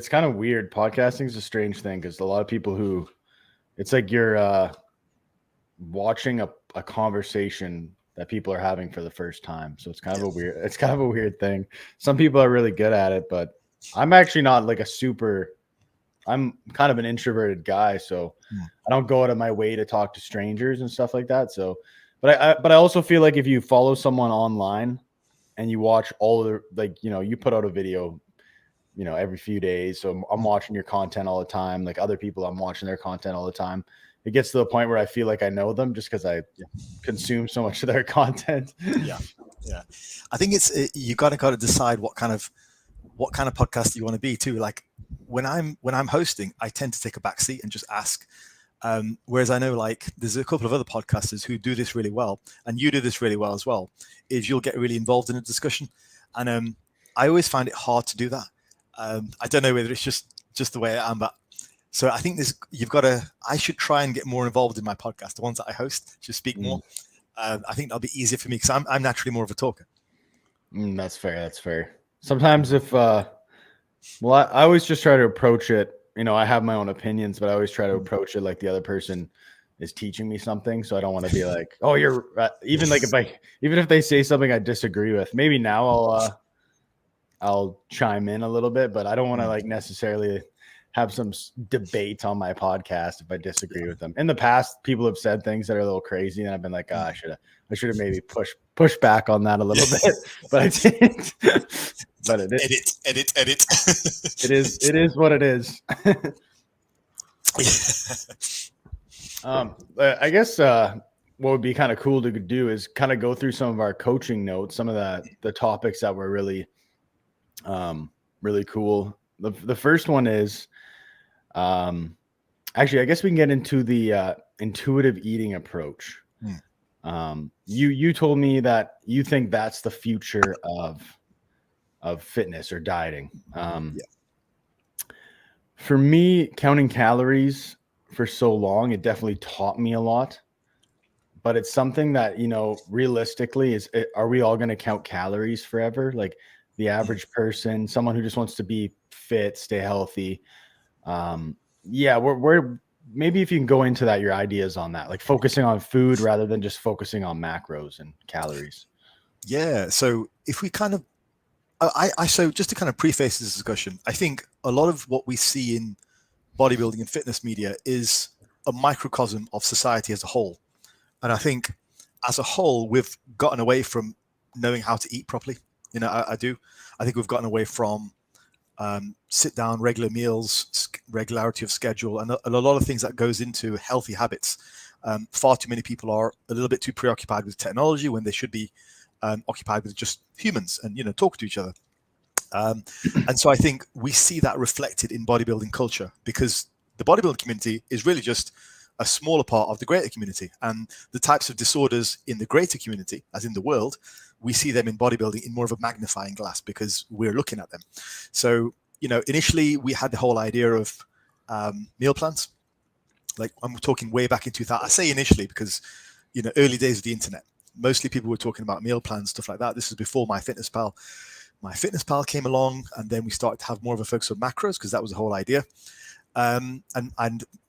It's kind of weird. Podcasting is a strange thing because a lot of people who it's like you're watching a conversation that people are having for the first time. So it's kind of a weird thing. Some people are really good at it, but I'm actually not like I'm kind of an introverted guy, so I don't go out of my way to talk to strangers and stuff like that. So, but I also feel like if you follow someone online and you watch all the like, you put out a video, every few days. So I'm watching your content all the time. Like other people, I'm watching their content all the time. It gets to the point where I feel like I know them just because I consume so much of their content. Yeah. I think you gotta decide what kind of podcast you want to be too. Like when I'm hosting, I tend to take a back seat and just ask. Whereas I know like there's a couple of other podcasters who do this really well, and you do this really well as well. Is you'll get really involved in a discussion, and I always find it hard to do that. I don't know whether it's just the way I am, but so I think I should try and get more involved in my podcast. The ones that I host should speak more. I think that'll be easier for me because I'm naturally more of a talker. That's fair. That's fair. Sometimes I always just try to approach it. I have my own opinions, but I always try to approach it like the other person is teaching me something. So I don't want to be like, oh, you're even like even if they say something I disagree with, maybe now I'll chime in a little bit, but I don't want to like necessarily have some debate on my podcast if I disagree with them. In the past, people have said things that are a little crazy, and I've been like, I should have maybe pushed back on that a little bit, but I didn't. But it is edit. It is what it is. I guess what would be kind of cool to do is kind of go through some of our coaching notes, some of the topics that were really really cool. The first one is actually, I guess we can get into the intuitive eating approach. You told me that you think that's the future of fitness or dieting. For me, counting calories for so long, it definitely taught me a lot. But it's something that, realistically, are we all going to count calories forever? Like the average person, someone who just wants to be fit, stay healthy. We're maybe if you can go into that, your ideas on that, like focusing on food rather than just focusing on macros and calories. Yeah. So if we kind of, so just to kind of preface this discussion, I think a lot of what we see in bodybuilding and fitness media is a microcosm of society as a whole. And I think as a whole, we've gotten away from knowing how to eat properly. I do. I think we've gotten away from sit down, regular meals, regularity of schedule, and a lot of things that goes into healthy habits. Far too many people are a little bit too preoccupied with technology when they should be occupied with just humans and talk to each other. And so I think we see that reflected in bodybuilding culture, because the bodybuilding community is really just a smaller part of the greater community, and the types of disorders in the greater community, as in the world, we see them in bodybuilding in more of a magnifying glass because we're looking at them. So, initially we had the whole idea of meal plans. Like I'm talking way back in 2000. I say initially because, early days of the internet, mostly people were talking about meal plans, stuff like that. This is before MyFitnessPal. MyFitnessPal came along, and then we started to have more of a focus on macros because that was the whole idea. And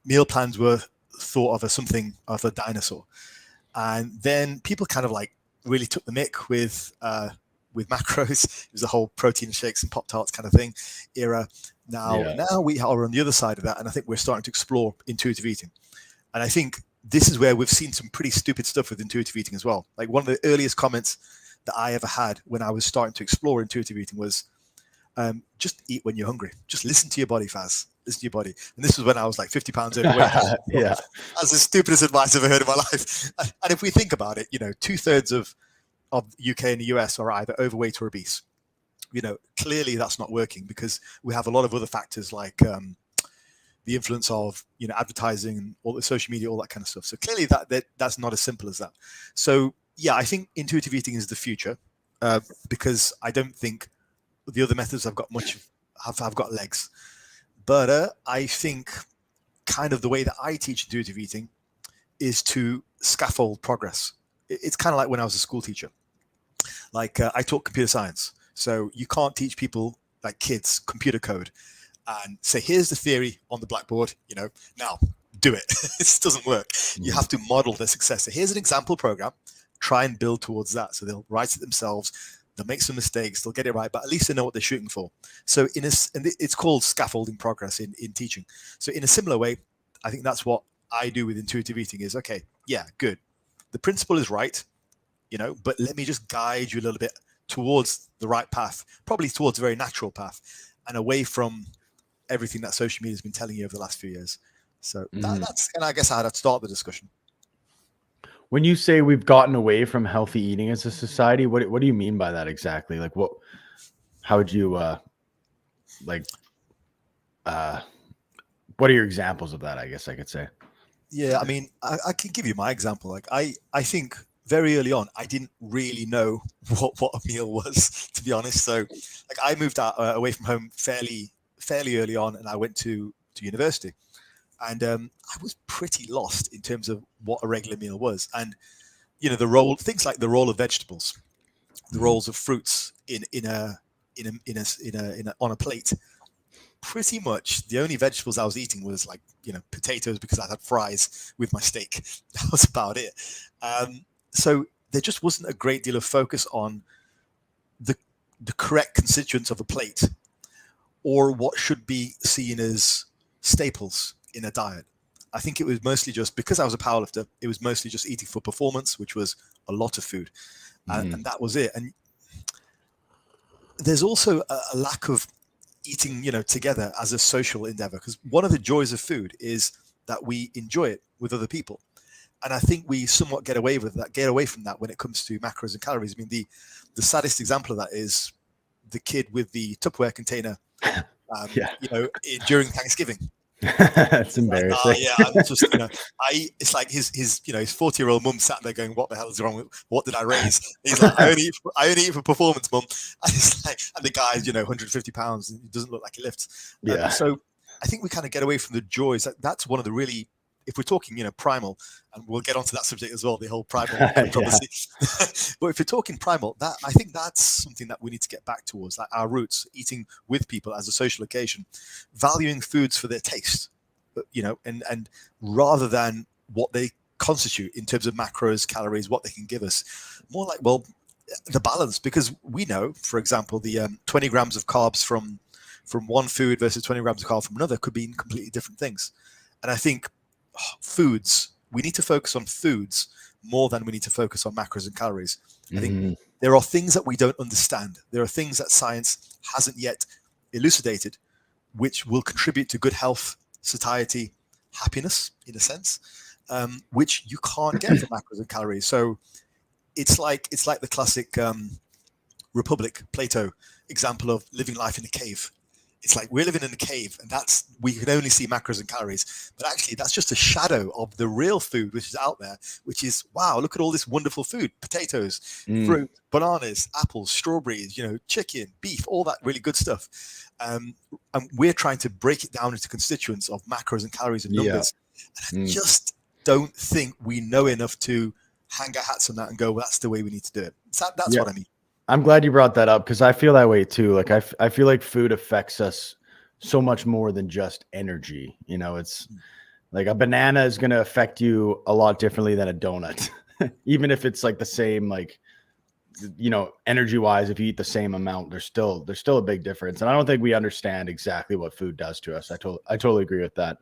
meal plans were thought of as something of a dinosaur. And then people kind of like really took the mick with macros. It was the whole protein shakes and Pop-Tarts kind of thing era. Now we are on the other side of that, and I think we're starting to explore intuitive eating. And I think this is where we've seen some pretty stupid stuff with intuitive eating as well. Like one of the earliest comments that I ever had when I was starting to explore intuitive eating was, just eat when you're hungry. Just listen to your body, Faz. Listen to your body. And this was when I was like 50 pounds overweight. Yeah. That's the stupidest advice I've ever heard in my life. And if we think about it, 2/3 of UK and the US are either overweight or obese. Clearly that's not working because we have a lot of other factors like the influence of, advertising and all the social media, all that kind of stuff. So clearly that's not as simple as that. So yeah, I think intuitive eating is the future because I don't think the other methods have got legs. But I think kind of the way that I teach intuitive eating is to scaffold progress. It's kind of like when I was a school teacher. Like I taught computer science. So you can't teach people, like kids, computer code and say, here's the theory on the blackboard, now do it. This doesn't work. You have to model their success. So here's an example program, try and build towards that. So they'll write it themselves, they'll make some mistakes, they'll get it right, but at least they know what they're shooting for. So and it's called scaffolding progress in teaching. So in a similar way, I think that's what I do with intuitive eating is, okay, yeah, good. The principle is right, but let me just guide you a little bit towards the right path, probably towards a very natural path and away from everything that social media has been telling you over the last few years. So that's, and I guess how I'd start the discussion. When you say we've gotten away from healthy eating as a society, what do you mean by that exactly? Like how would you, what are your examples of that? I guess I could say. Yeah. I mean, I can give you my example. Like I think very early on, I didn't really know what a meal was, to be honest. So like I moved out away from home fairly early on, and I went to university. And I was pretty lost in terms of what a regular meal was, and things like the role of vegetables, the roles of fruits on a plate. Pretty much the only vegetables I was eating was like potatoes because I had fries with my steak. That was about it. So there just wasn't a great deal of focus on the correct constituents of a plate, or what should be seen as staples in a diet. I think it was mostly just because I was a powerlifter, it was mostly just eating for performance, which was a lot of food. And that was it. And there's also a lack of eating, together as a social endeavor, because one of the joys of food is that we enjoy it with other people. And I think we somewhat get away from that when it comes to macros and calories. I mean, the saddest example of that is the kid with the Tupperware container, during Thanksgiving. That's embarrassing. Like, I'm just, it's like his 40-year-old mum sat there going, what the hell is wrong with, what did I raise? He's like, I only eat for performance, mum. And it's like, and the guy's, 150 pounds and he doesn't look like he lifts. Yeah. So I think we kind of get away from the joys. That's one of the really, if we're talking, primal, and we'll get onto that subject as well, the whole primal controversy. But if you're talking primal, I think that's something that we need to get back towards, like our roots, eating with people as a social occasion, valuing foods for their taste, and rather than what they constitute in terms of macros, calories, what they can give us, more like, well, the balance, because we know, for example, the 20 grams of carbs from one food versus 20 grams of carbs from another could be completely different things. And I think foods, we need to focus on foods more than we need to focus on macros and calories. I think there are things that we don't understand. There are things that science hasn't yet elucidated, which will contribute to good health, satiety, happiness, in a sense, which you can't get from macros and calories. So it's like the classic Republic, Plato example of living life in a cave. It's like we're living in a cave, and we can only see macros and calories, but actually that's just a shadow of the real food which is out there, which is, wow, look at all this wonderful food: potatoes, fruit, bananas, apples, strawberries, chicken, beef, all that really good stuff. And we're trying to break it down into constituents of macros and calories and numbers. And I just don't think we know enough to hang our hats on that and go, well, that's the way we need to do it. So that's what I mean. I'm glad you brought that up, because I feel that way too. Like I feel like food affects us so much more than just energy. It's like a banana is going to affect you a lot differently than a donut, even if it's like the same, like, energy wise, if you eat the same amount, there's still a big difference. And I don't think we understand exactly what food does to us. I totally agree with that.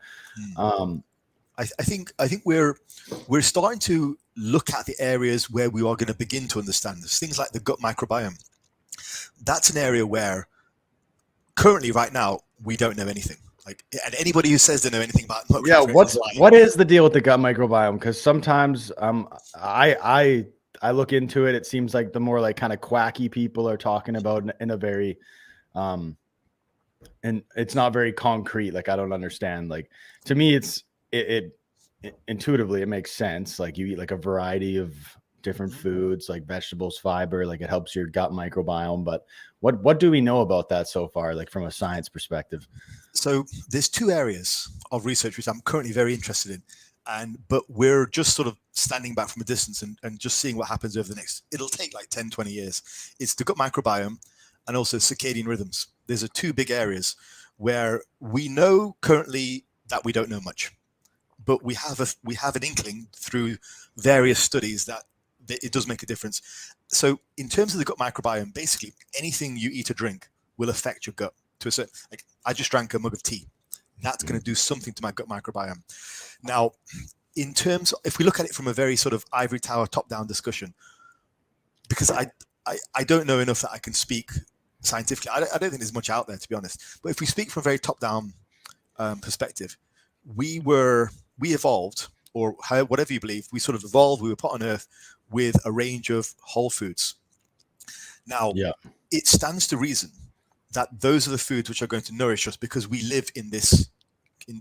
I think we're starting to look at the areas where we are going to begin to understand this. Things like the gut microbiome. That's an area where currently, right now, we don't know anything. Like, and anybody who says they know anything about what is the deal with the gut microbiome? Because sometimes I look into it. It seems like the more like kind of quacky people are talking about in a very and it's not very concrete. Like, I don't understand. Like, to me, it intuitively it makes sense. Like, you eat like a variety of different foods, like vegetables, fiber, like it helps your gut microbiome. But what do we know about that so far, like from a science perspective? So there's two areas of research which I'm currently very interested in, but we're just sort of standing back from a distance and just seeing what happens over the next, it'll take like 10, 20 years. It's the gut microbiome and also circadian rhythms. There's two big areas where we know currently that we don't know much, but we have an inkling through various studies that it does make a difference. So in terms of the gut microbiome, basically anything you eat or drink will affect your gut to a certain. Like I just drank a mug of tea, that's going to do something to my gut microbiome. Now, in terms, if we look at it from a very sort of ivory tower top-down discussion, because I don't know enough that I can speak scientifically. I don't think there's much out there, to be honest. But if we speak from a very top-down perspective, we evolved, or whatever you believe, we sort of evolved. We were put on Earth with a range of whole foods. Now, it stands to reason that those are the foods which are going to nourish us because we live in this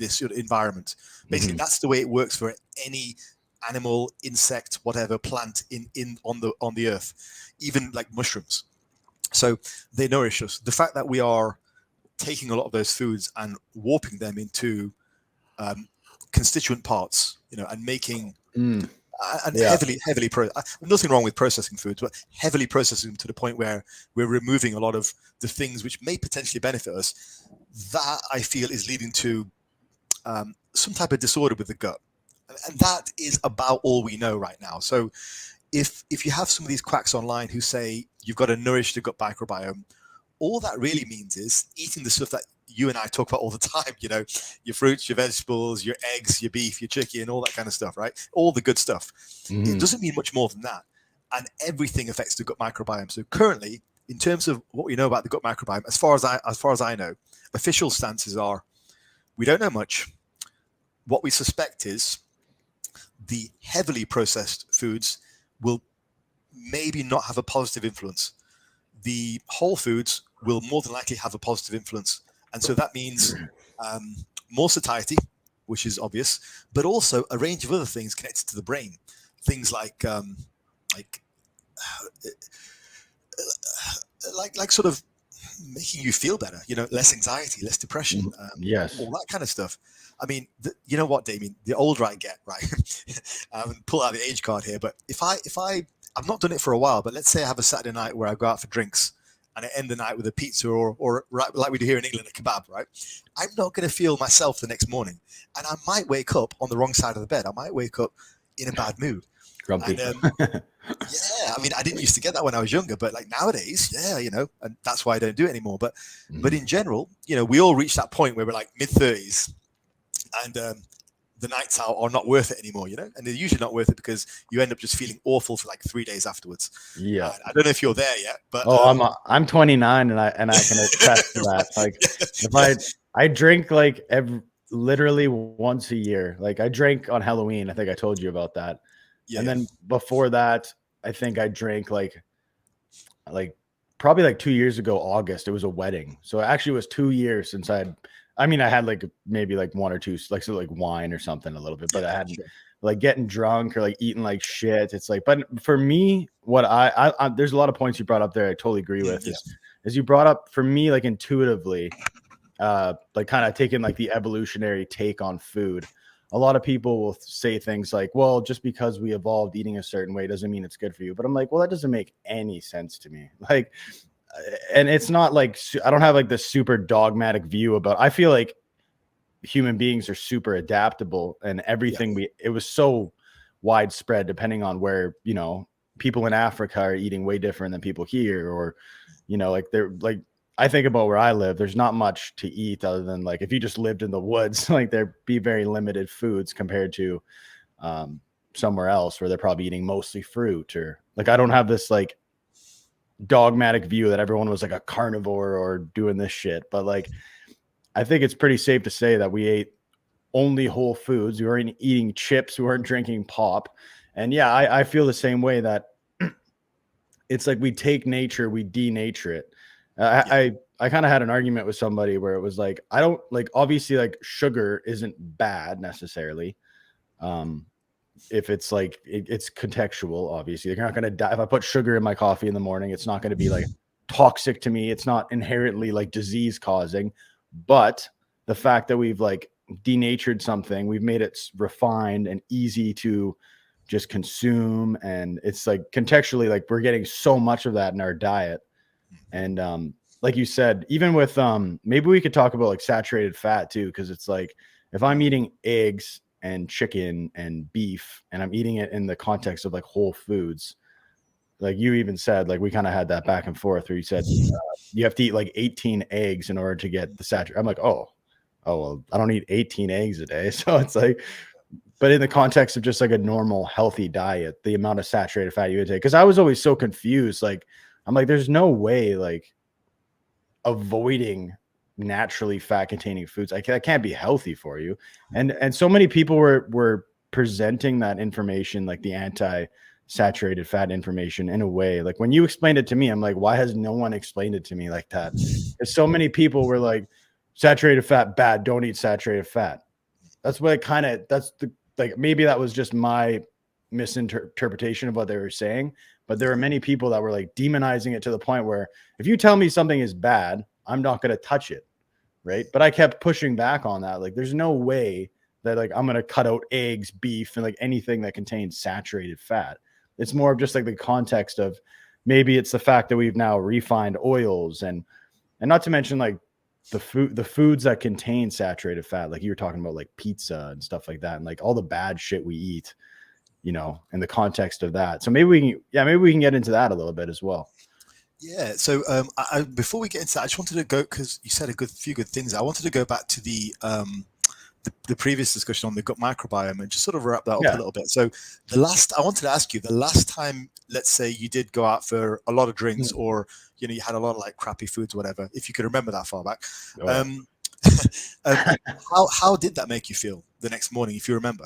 sort of environment. Basically, that's the way it works for any animal, insect, whatever, plant on the earth, even like mushrooms. So they nourish us. The fact that we are taking a lot of those foods and warping them into constituent parts, and making heavily nothing wrong with processing foods, but heavily processing them to the point where we're removing a lot of the things which may potentially benefit us. That I feel is leading to some type of disorder with the gut. And that is about all we know right now. So if you have some of these quacks online who say you've got to nourish the gut microbiome, all that really means is eating the stuff that you and I talk about all the time, your fruits, your vegetables, your eggs, your beef, your chicken, all that kind of stuff, right? All the good stuff. It doesn't mean much more than that. And everything affects the gut microbiome. So currently, in terms of what we know about the gut microbiome, as far as I know, official stances are we don't know much. What we suspect is the heavily processed foods will maybe not have a positive influence. The whole foods will more than likely have a positive influence. And so that means more satiety, which is obvious, but also a range of other things connected to the brain. Things like sort of making you feel better, less anxiety, less depression, all that kind of stuff. I mean, you know what, Damien? The older I get, right? Pull out the age card here, but if I've not done it for a while, but let's say I have a Saturday night where I go out for drinks and I end the night with a pizza or right, like we do here in England, a kebab, right? I'm not going to feel myself the next morning, and I might wake up on the wrong side of the bed. I might wake up in a bad mood. Grumpy. And, I mean, I didn't used to get that when I was younger, but like nowadays, and that's why I don't do it anymore. But in general, we all reach that point where we're like mid-30s, and the nights out are not worth it anymore, and they're usually not worth it because you end up just feeling awful for like 3 days afterwards. I don't know if you're there yet, but I'm 29 and I can attest to that. Like if I drink like literally once a year. Like I drank on Halloween. I think I told you about that. And then before that, I think I drank like probably like 2 years ago, August. It was a wedding. So it actually was 2 years since I had like maybe like one or two, like wine or something a little bit, but I hadn't like getting drunk or like eating like shit. It's like, but for me, what I there's a lot of points you brought up there. I totally agree with is you brought up for me, like intuitively, like kind of taking like the evolutionary take on food. A lot of people will say things like, well, just because we evolved eating a certain way doesn't mean it's good for you. But I'm like, well, that doesn't make any sense to me. Like, and it's not like I don't have like this super dogmatic view about. I feel like human beings are super adaptable, and everything it was so widespread depending on where people in Africa are eating way different than people here, or like they're like I think about where I live. There's not much to eat other than like if you just lived in the woods, like there'd be very limited foods compared to somewhere else where they're probably eating mostly fruit, or like I don't have this like dogmatic view that everyone was like a carnivore or doing this shit, but like I think it's pretty safe to say that we ate only whole foods. We weren't eating chips, we weren't drinking pop. And I feel the same way, that it's like we take nature, we denature it. I kind of had an argument with somebody where it was like, I don't like, obviously like sugar isn't bad necessarily. If it's like it's contextual, obviously you're not going to die. If I put sugar in my coffee in the morning, it's not going to be like toxic to me. It's not inherently like disease causing, but the fact that we've like denatured something, we've made it refined and easy to just consume. And it's like contextually, like we're getting so much of that in our diet. And like you said, even with maybe we could talk about like saturated fat too, because it's like if I'm eating eggs and chicken and beef and I'm eating it in the context of like whole foods, like you even said, like we kind of had that back and forth where you said you have to eat like 18 eggs in order to get the saturated. I'm like, oh well, I don't eat 18 eggs a day. So it's like, but in the context of just like a normal healthy diet, the amount of saturated fat you would take. Because I was always so confused. Like, I'm like, there's no way like avoiding naturally fat containing foods. That can't be healthy for you. And so many people were presenting that information, like the anti-saturated fat information, in a way. Like when you explained it to me, I'm like, why has no one explained it to me like that? Because so many people were like, saturated fat bad, don't eat saturated fat. That's what that's the like, maybe that was just my misinterpretation of what they were saying, but there are many people that were like demonizing it to the point where if you tell me something is bad, I'm not going to touch it. Right. But I kept pushing back on that. Like, there's no way that like I'm going to cut out eggs, beef, and like anything that contains saturated fat. It's more of just like the context of maybe it's the fact that we've now refined oils and not to mention like the foods that contain saturated fat, like you were talking about, like pizza and stuff like that, and like all the bad shit we eat, in the context of that. So maybe we can get into that a little bit as well. Yeah. So before we get into that, I just wanted to go, because you said few good things. I wanted to go back to the previous discussion on the gut microbiome and just sort of wrap that up a little bit. So I wanted to ask you, the last time, let's say you did go out for a lot of drinks or, you had a lot of like crappy foods, or whatever, if you could remember that far back, how did that make you feel the next morning, if you remember?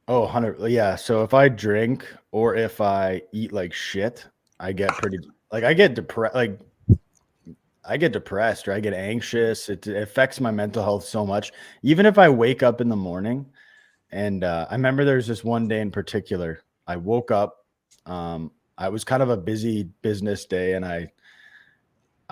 Oh, 100. Yeah. So if I drink or if I eat like shit, I get pretty, like I get depressed, or I get anxious. It affects my mental health so much. Even if I wake up in the morning, and I remember there's this one day in particular, I woke up, I was kind of a busy business day, and I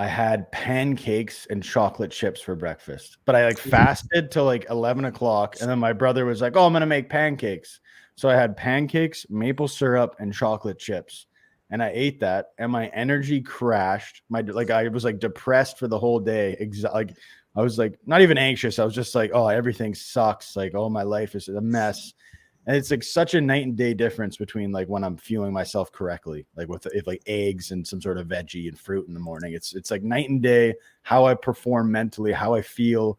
had pancakes and chocolate chips for breakfast, but I like fasted till like 11 o'clock. And then my brother was like, oh, I'm going to make pancakes. So I had pancakes, maple syrup, and chocolate chips. And I ate that and my energy crashed. I was like depressed for the whole day. Like I was like, not even anxious. I was just like, oh, everything sucks. Like, oh, my life is a mess. And it's like such a night and day difference between like when I'm fueling myself correctly, like with like eggs and some sort of veggie and fruit in the morning. It's like night and day, how I perform mentally, how I feel.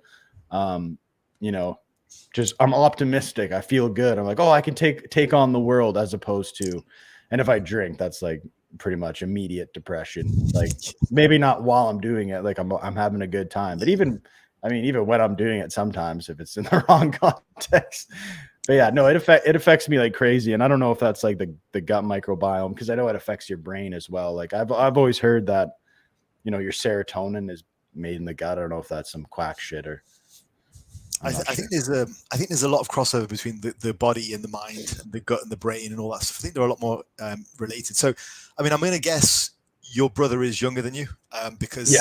Just I'm optimistic. I feel good. I'm like, oh, I can take on the world, as opposed to, and if I drink, that's like pretty much immediate depression. Like maybe not while I'm doing it, like I'm having a good time, but even when I'm doing it, sometimes if it's in the wrong context. But yeah, no, it affects me like crazy. And I don't know if that's like the gut microbiome, because I know it affects your brain as well. Like I've always heard that, your serotonin is made in the gut. I don't know if that's some quack shit or. I think there's a lot of crossover between the body and the mind, and the gut and the brain and all that stuff. I think they're a lot more related. So, I'm going to guess your brother is younger than you, because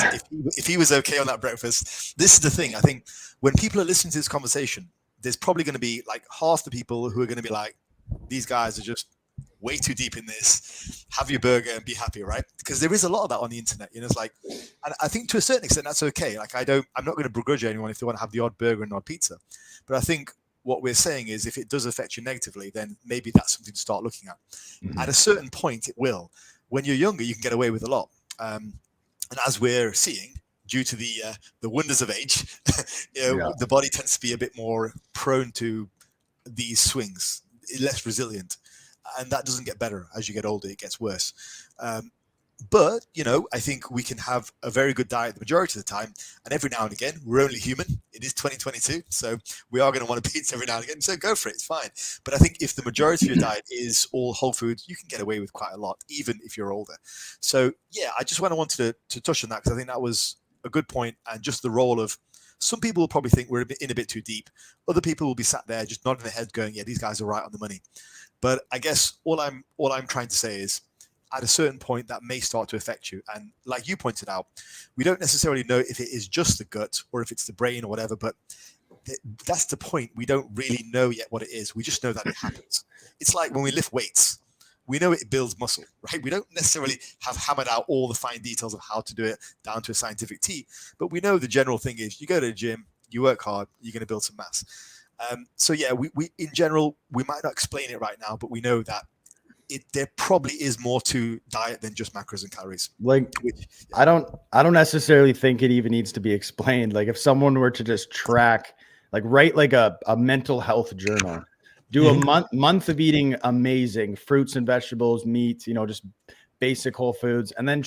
if he was okay on that breakfast, this is the thing. I think when people are listening to this conversation, there's probably going to be like half the people who are going to be like, these guys are just way too deep in this. Have your burger and be happy, right? Because there is a lot of that on the internet. It's like, and I think to a certain extent that's okay. Like I'm not going to begrudge anyone if they want to have the odd burger and odd pizza. But I think what we're saying is, if it does affect you negatively, then maybe that's something to start looking at. Mm-hmm. At a certain point, it will. When you're younger, you can get away with a lot. And as we're seeing, due to the wonders of age, the body tends to be a bit more prone to these swings, less resilient. And that doesn't get better as you get older; it gets worse. But I think we can have a very good diet the majority of the time, and every now and again, we're only human. It is 2022, so we are going to want a pizza every now and again. So go for it; it's fine. But I think if the majority of your diet is all whole foods, you can get away with quite a lot, even if you're older. So yeah, I just wanted to touch on that, because I think that was a good point, and just the role of. Some people will probably think we're in a bit too deep. Other people will be sat there just nodding their head, going, "Yeah, these guys are right on the money." But I guess all I'm trying to say is, at a certain point, that may start to affect you. And like you pointed out, we don't necessarily know if it is just the gut or if it's the brain or whatever. But that's the point. We don't really know yet what it is. We just know that it happens. It's like when we lift weights. we know it builds muscle, right? We don't necessarily have hammered out all the fine details of how to do it down to a scientific T, but we know the general thing is you go to the gym, you work hard, you're going to build some mass. So yeah, we in general, we might not explain it right now, but we know that there probably is more to diet than just macros and calories. Like, I don't necessarily think it even needs to be explained. Like, if someone were to just track, like, write like a mental health journal, do a month of eating amazing fruits and vegetables, meat, just basic whole foods, and then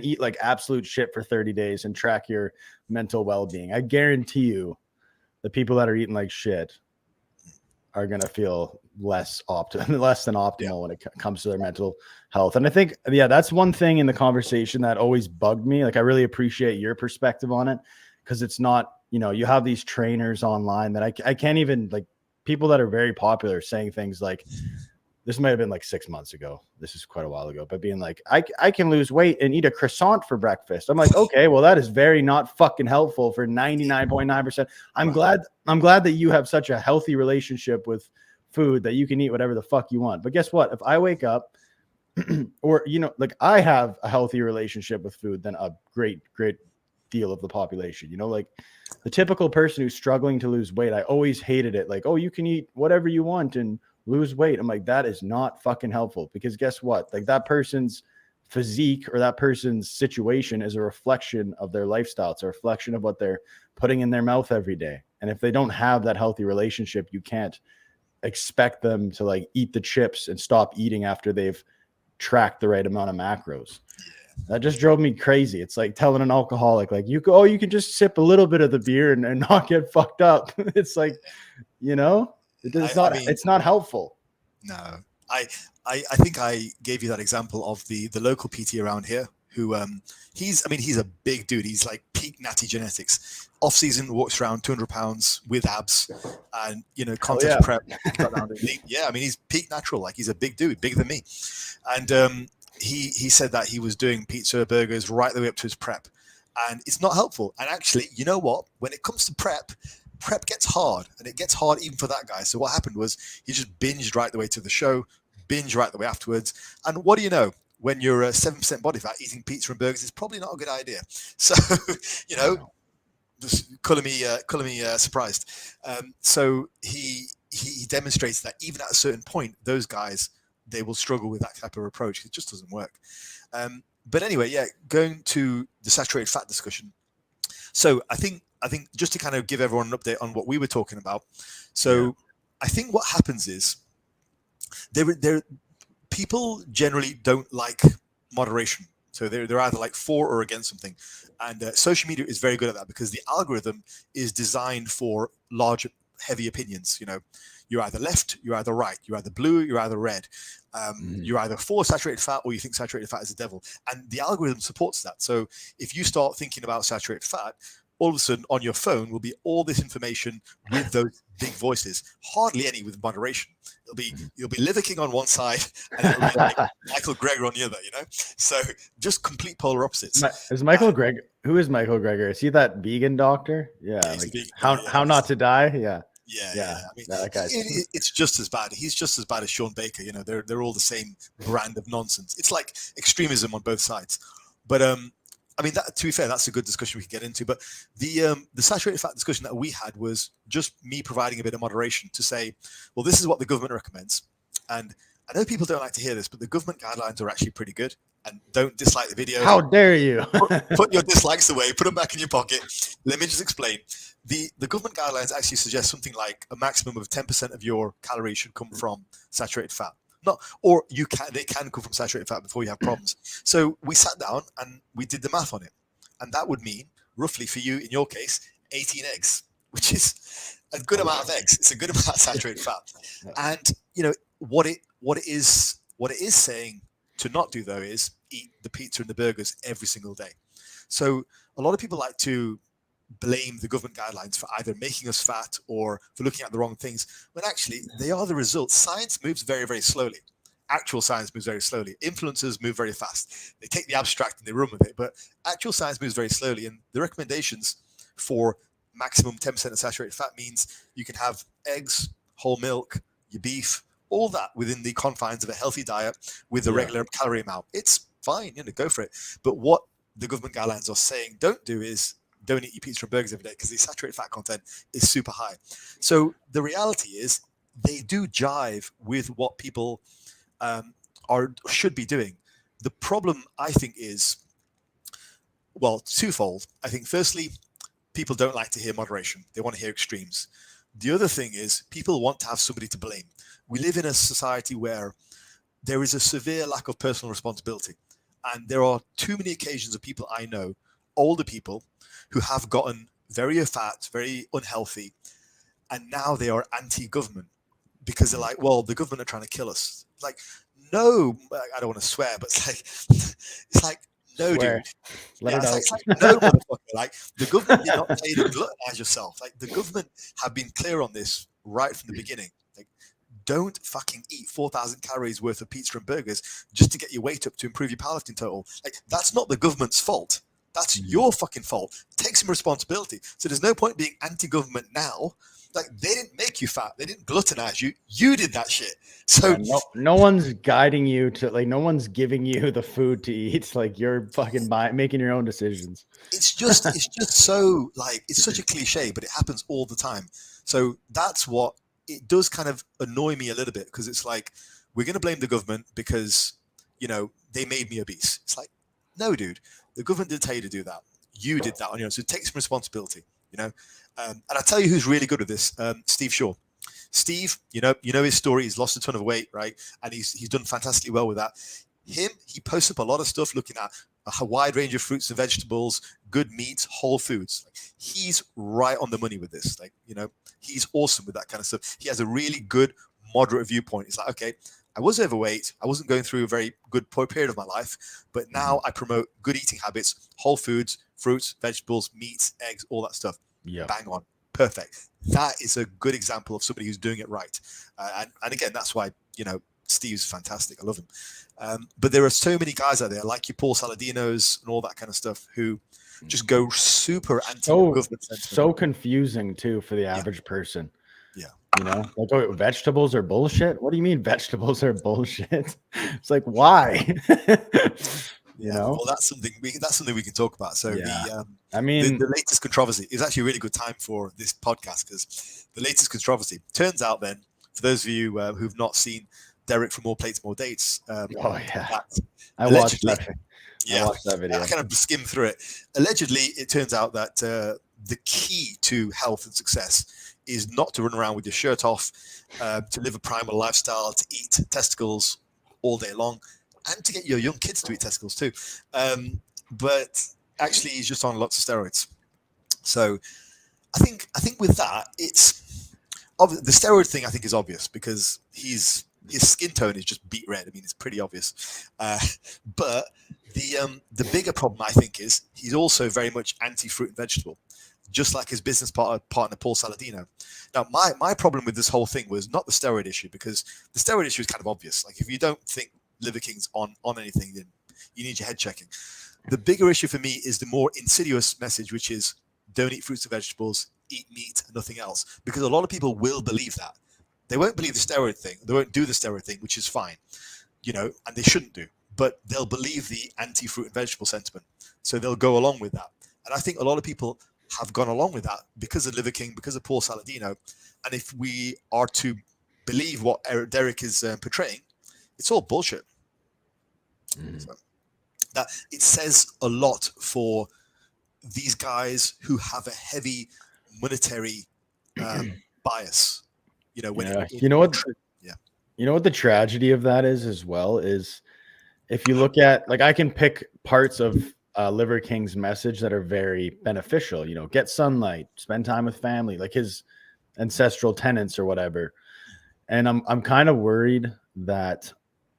eat like absolute shit for 30 days and track your mental well-being. I guarantee you the people that are eating like shit are going to feel less than optimal when it comes to their mental health. And I think, that's one thing in the conversation that always bugged me. Like, I really appreciate your perspective on it, because it's not, you have these trainers online that I can't even, like, people that are very popular saying things like, this might have been like 6 months ago. This is quite a while ago, but being like, I can lose weight and eat a croissant for breakfast. I'm like, okay, well, that is very not fucking helpful for 99.9%. I'm glad that you have such a healthy relationship with food that you can eat whatever the fuck you want. But guess what? If I wake up or, like, I have a healthy relationship with food than a great deal of the population, like the typical person who's struggling to lose weight. I always hated it. Like, oh, you can eat whatever you want and lose weight. I'm like, that is not fucking helpful, because guess what? Like, that person's physique or that person's situation is a reflection of their lifestyle. It's a reflection of what they're putting in their mouth every day. And if they don't have that healthy relationship, you can't expect them to like eat the chips and stop eating after they've tracked the right amount of macros. That just drove me crazy. It's like telling an alcoholic, like, you can just sip a little bit of the beer and not get fucked up. It's like, it's not helpful. No, I think I gave you that example of the local PT around here who he's a big dude. He's like peak natty genetics. Off season walks around 200 pounds with abs and contest prep. Yeah, he's peak natural. Like, he's a big dude, bigger than me. And he said that he was doing pizza, burgers right the way up to his prep, and it's not helpful. And actually, you know what? When it comes to prep gets hard, and it gets hard even for that guy. So what happened was he just binged right the way to the show, binged right the way afterwards. And what do you know? When you're 7% body fat, eating pizza and burgers is probably not a good idea. So, just color me surprised. So he demonstrates that even at a certain point, those guys, they will struggle with that type of approach. It just doesn't work. But anyway, going to the saturated fat discussion. So I think just to kind of give everyone an update on what we were talking about. So I think what happens is people generally don't like moderation. So they're either like for or against something. And social media is very good at that, because the algorithm is designed for large, heavy opinions. You're either left, you're either right, you're either blue, you're either red. You're either for saturated fat or you think saturated fat is the devil. And the algorithm supports that. So if you start thinking about saturated fat, all of a sudden on your phone will be all this information with those big voices, hardly any with moderation. You'll be Liver King on one side and it'll be like Michael Greger on the other, So just complete polar opposites. Is Michael Greger? Who is Michael Greger? Is he that vegan doctor? Yeah. Like how not to die? Yeah. Yeah. That guy's it's just as bad. He's just as bad as Sean Baker. They're all the same brand of nonsense. It's like extremism on both sides. But that, to be fair, that's a good discussion we can get into. But the saturated fat discussion that we had was just me providing a bit of moderation to say, well, this is what the government recommends. And I know people don't like to hear this, but the government guidelines are actually pretty good. And don't dislike the video. How dare you? Put your dislikes away. Put them back in your pocket. Let me just explain. The government guidelines actually suggest something like a maximum of 10% of your calories should come from saturated fat. They can come from saturated fat before you have problems. So we sat down and we did the math on it. And that would mean, roughly for you, in your case, 18 eggs, which is a good amount of eggs. It's a good amount of saturated fat. And, what it is saying to not do, though, is eat the pizza and the burgers every single day. So a lot of people like to blame the government guidelines for either making us fat or for looking at the wrong things, when actually they are the result. Science moves very, very slowly. Actual science moves very slowly. Influencers move very fast. They take the abstract and they run with it, but actual science moves very slowly. And the recommendations for maximum 10% of saturated fat means you can have eggs, whole milk, your beef, all that within the confines of a healthy diet with a regular calorie amount. It's fine, go for it. But what the government guidelines are saying don't do is don't eat your pizza and burgers every day because the saturated fat content is super high. So the reality is they do jive with what people should be doing. The problem, I think, is, well, twofold. I think, firstly, people don't like to hear moderation. They want to hear extremes. The other thing is people want to have somebody to blame. We live in a society where there is a severe lack of personal responsibility. And there are too many occasions of people I know, older people, who have gotten very fat, very unhealthy, and now they are anti-government because they're like, well, the government are trying to kill us. Like, no, I don't want to swear, but it's like, no, Swear. dude. Let it out. It's like, no, motherfucker. Like, the government did not tell you to gluttonize yourself. Like, the government have been clear on this right from the beginning. Like, don't fucking eat 4,000 calories worth of pizza and burgers just to get your weight up to improve your powerlifting total. Like, that's not the government's fault. That's your fucking fault. Take some responsibility. So there's no point being anti-government now. Like, they didn't make you fat. They didn't gluttonize you. You did that shit. So no one's guiding you to, like, no one's giving you the food to eat. It's like you're fucking making your own decisions. It's just so, like, it's such a cliche, but it happens all the time. So that's what it does kind of annoy me a little bit, because it's like, we're going to blame the government because, they made me obese. It's like, no, dude, the government didn't tell you to do that. You did that on your own. So take some responsibility, And I tell you who's really good at this, Steve Shaw. Steve, you know his story. He's lost a ton of weight, right? And he's done fantastically well with that. He posts up a lot of stuff looking at a wide range of fruits and vegetables, good meats, whole foods. He's right on the money with this. He's awesome with that kind of stuff. He has a really good, moderate viewpoint. It's like, okay, I was overweight. I wasn't going through a very good period of my life, but now I promote good eating habits, whole foods, fruits, vegetables, meats, eggs, all that stuff. Yeah. Bang on. Perfect. That is a good example of somebody who's doing it right. And again, that's why, Steve's fantastic. I love him. But there are so many guys out there like your Paul Saladinos and all that kind of stuff who just go super anti-government sentiment. So confusing too for the average person. Yeah. Like, oh, vegetables are bullshit. What do you mean vegetables are bullshit? It's like, why? Well, that's something we can talk about. So the latest controversy is actually a really good time for this podcast, because the latest controversy turns out, then, for those of you who've not seen Derek from More Plates, More Dates. I watched that. Yeah, I watched that video. I kind of skimmed through it. Allegedly, it turns out that the key to health and success is not to run around with your shirt off, to live a primal lifestyle, to eat testicles all day long, and to get your young kids to eat testicles too. But actually, he's just on lots of steroids. So I think with that, it's the steroid thing. I think is obvious because his skin tone is just beet red. I mean, it's pretty obvious. But the bigger problem, I think, is he's also very much anti-fruit and vegetable, just like his business partner Paul Saladino. Now, my problem with this whole thing was not the steroid issue, because the steroid issue is kind of obvious. Like, if you don't think Liver King's on anything, then you need your head checking. The bigger issue for me is the more insidious message, which is don't eat fruits and vegetables, eat meat and nothing else, because a lot of people will believe that. They won't believe the steroid thing. They won't do the steroid thing, which is fine, and they shouldn't do. But they'll believe the anti-fruit and vegetable sentiment, so they'll go along with that. And I think a lot of people have gone along with that because of Liver King, because of Paul Saladino. And if we are to believe what Derek is portraying, it's all bullshit. So that it says a lot for these guys who have a heavy monetary bias. You know what the tragedy of that is as well is, if you look at, like, I can pick parts of Liver King's message that are very beneficial. Get sunlight, spend time with family, like his ancestral tenets or whatever. And I'm kind of worried that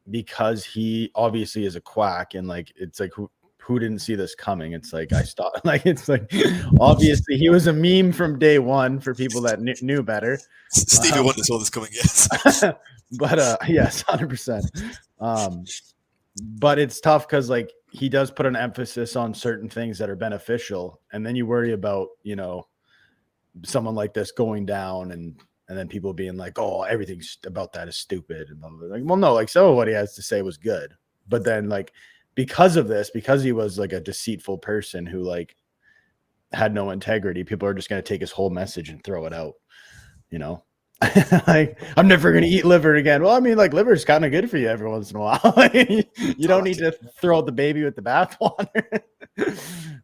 because he obviously is a quack, and like, it's like, who didn't see this coming? It's like, I stopped. Like, it's like, obviously he was a meme from day one for people that knew better. Stevie Wonder saw this coming, yes. But yes, 100%. But it's tough because, like, he does put an emphasis on certain things that are beneficial, and then you worry about, someone like this going down and then people being like, oh, everything about that is stupid, and blah, blah, blah. Like, well, no, like, so what he has to say was good, but then like because of this, because he was like a deceitful person who like had no integrity, people are just going to take his whole message and throw it out, you know. Like, I'm never going to eat liver again. Well, I mean, like, liver is kind of good for you every once in a while. You don't need to throw out the baby with the bathwater.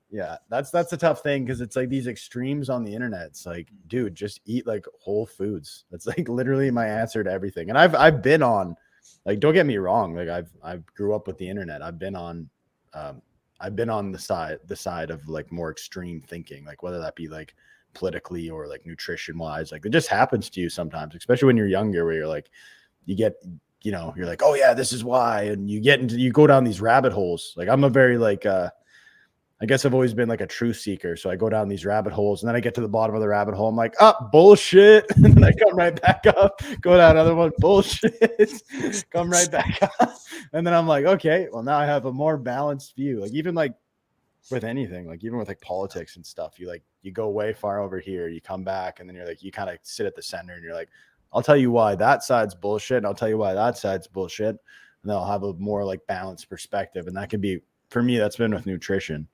Yeah, that's a tough thing, because it's like these extremes on the internet. It's like, dude, just eat like whole foods. That's like literally my answer to everything. And I've been on, like, don't get me wrong, like I've grew up with the internet. I've been on the side of like more extreme thinking, like whether that be like politically or like nutrition wise. Like, it just happens to you sometimes, especially when you're younger, where you're like, you get, you know, you're like, oh yeah, this is why, and you go down these rabbit holes. Like, I'm a very like I guess I've always been like a truth seeker, so I go down these rabbit holes, and then I get to the bottom of the rabbit hole, I'm like, oh, bullshit, and then I come right back up, go down another one, bullshit, come right back up, and then I'm like, okay, well, now I have a more balanced view. Like, even like with anything, like even with like politics and stuff, you go way far over here, you come back, and then you're like, you kind of sit at the center, and you're like, I'll tell you why that side's bullshit, and I'll tell you why that side's bullshit, and then I'll have a more like balanced perspective. And that could be, for me, that's been with nutrition.